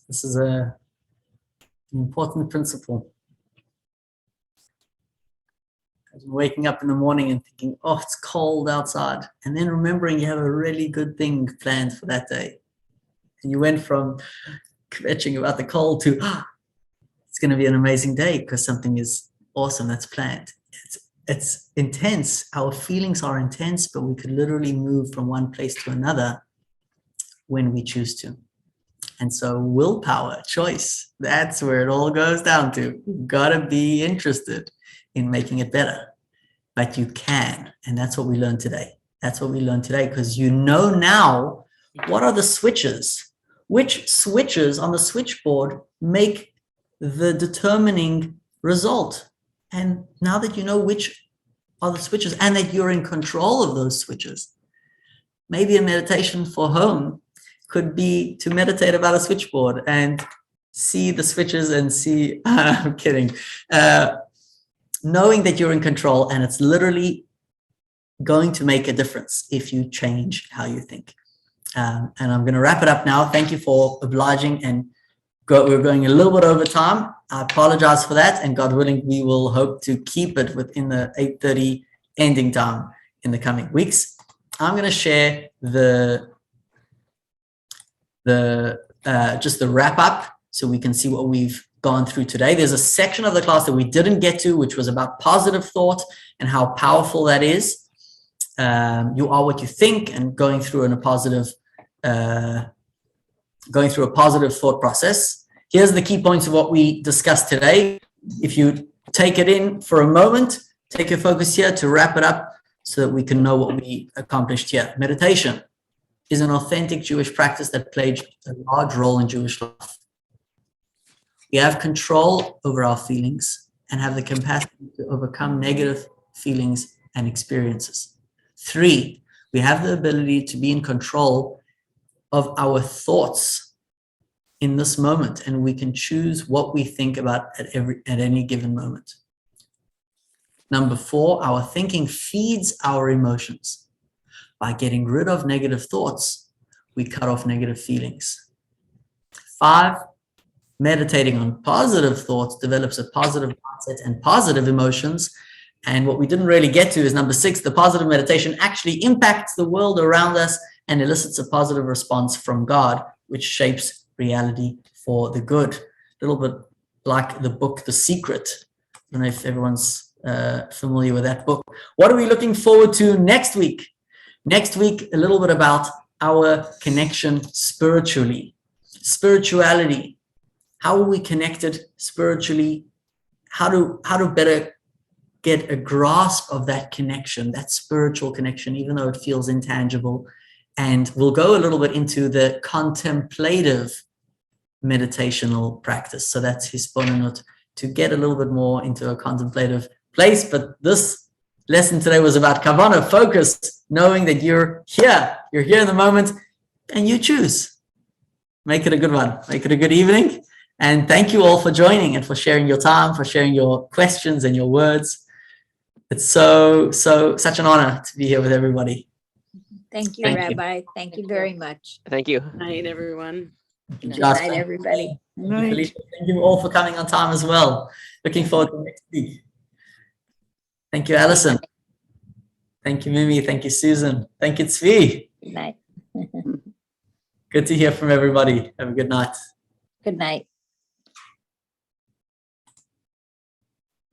This is an important principle. Waking up in the morning and thinking, oh, it's cold outside. And then remembering you have a really good thing planned for that day. And you went from kvetching about the cold to, it's going to be an amazing day because something is awesome that's planned. It's intense. Our feelings are intense, but we could literally move from one place to another when we choose to. And so willpower, choice, that's where it all goes down to. You've got to be interested in making it better, but you can. And that's what we learned today. That's what we learned today, because you know now what are the switches, which switches on the switchboard make the determining result. And now that you know which are the switches and that you're in control of those switches, maybe a meditation for home could be to meditate about a switchboard and see the switches and see, I'm kidding. Knowing that you're in control, and it's literally going to make a difference if you change how you think. And I'm going to wrap it up now. Thank you for obliging, and we're going a little bit over time. I apologize for that, and God willing, we will hope to keep it within the 8:30 ending time in the coming weeks. I'm going to share just the wrap up so we can see what we've gone through today. There's a section of the class that we didn't get to, which was about positive thought and how powerful that is. You are what you think, and going through a positive thought process. Here's the key points of what we discussed today. If you take it in for a moment, take your focus here to wrap it up so that we can know what we accomplished here. Meditation is an authentic Jewish practice that played a large role in Jewish life. We have control over our feelings and have the capacity to overcome negative feelings and experiences. 3, we have the ability to be in control of our thoughts in this moment, and we can choose what we think about at any given moment. Number 4, our thinking feeds our emotions. By getting rid of negative thoughts, we cut off negative feelings. 5, meditating on positive thoughts develops a positive mindset and positive emotions. And what we didn't really get to is number 6, the positive meditation actually impacts the world around us and elicits a positive response from God, which shapes reality for the good. A little bit like the book, The Secret. I don't know if everyone's familiar with that book. What are we looking forward to next week? Next week, a little bit about our connection spiritually. Spirituality. How are we connected spiritually? How to better get a grasp of that connection, that spiritual connection, even though it feels intangible. And we'll go a little bit into the contemplative meditational practice. So that's hisbonenut, to get a little bit more into a contemplative place. But this lesson today was about kavanah, focus, knowing that you're here in the moment, and you choose. Make it a good one. Make it a good evening. And thank you all for joining and for sharing your time, for sharing your questions and your words. It's such an honor to be here with everybody. Thank you, Thank you. Rabbi. Thank you very much. Thank you. Night, everyone. Good Josh, night, everybody. Night. Felicia, thank you all for coming on time as well. Looking forward to next week. Thank you, Alison. Thank you, Mimi. Thank you, Susan. Thank you, Tzvi. Good night. Good to hear from everybody. Have a good night. Good night.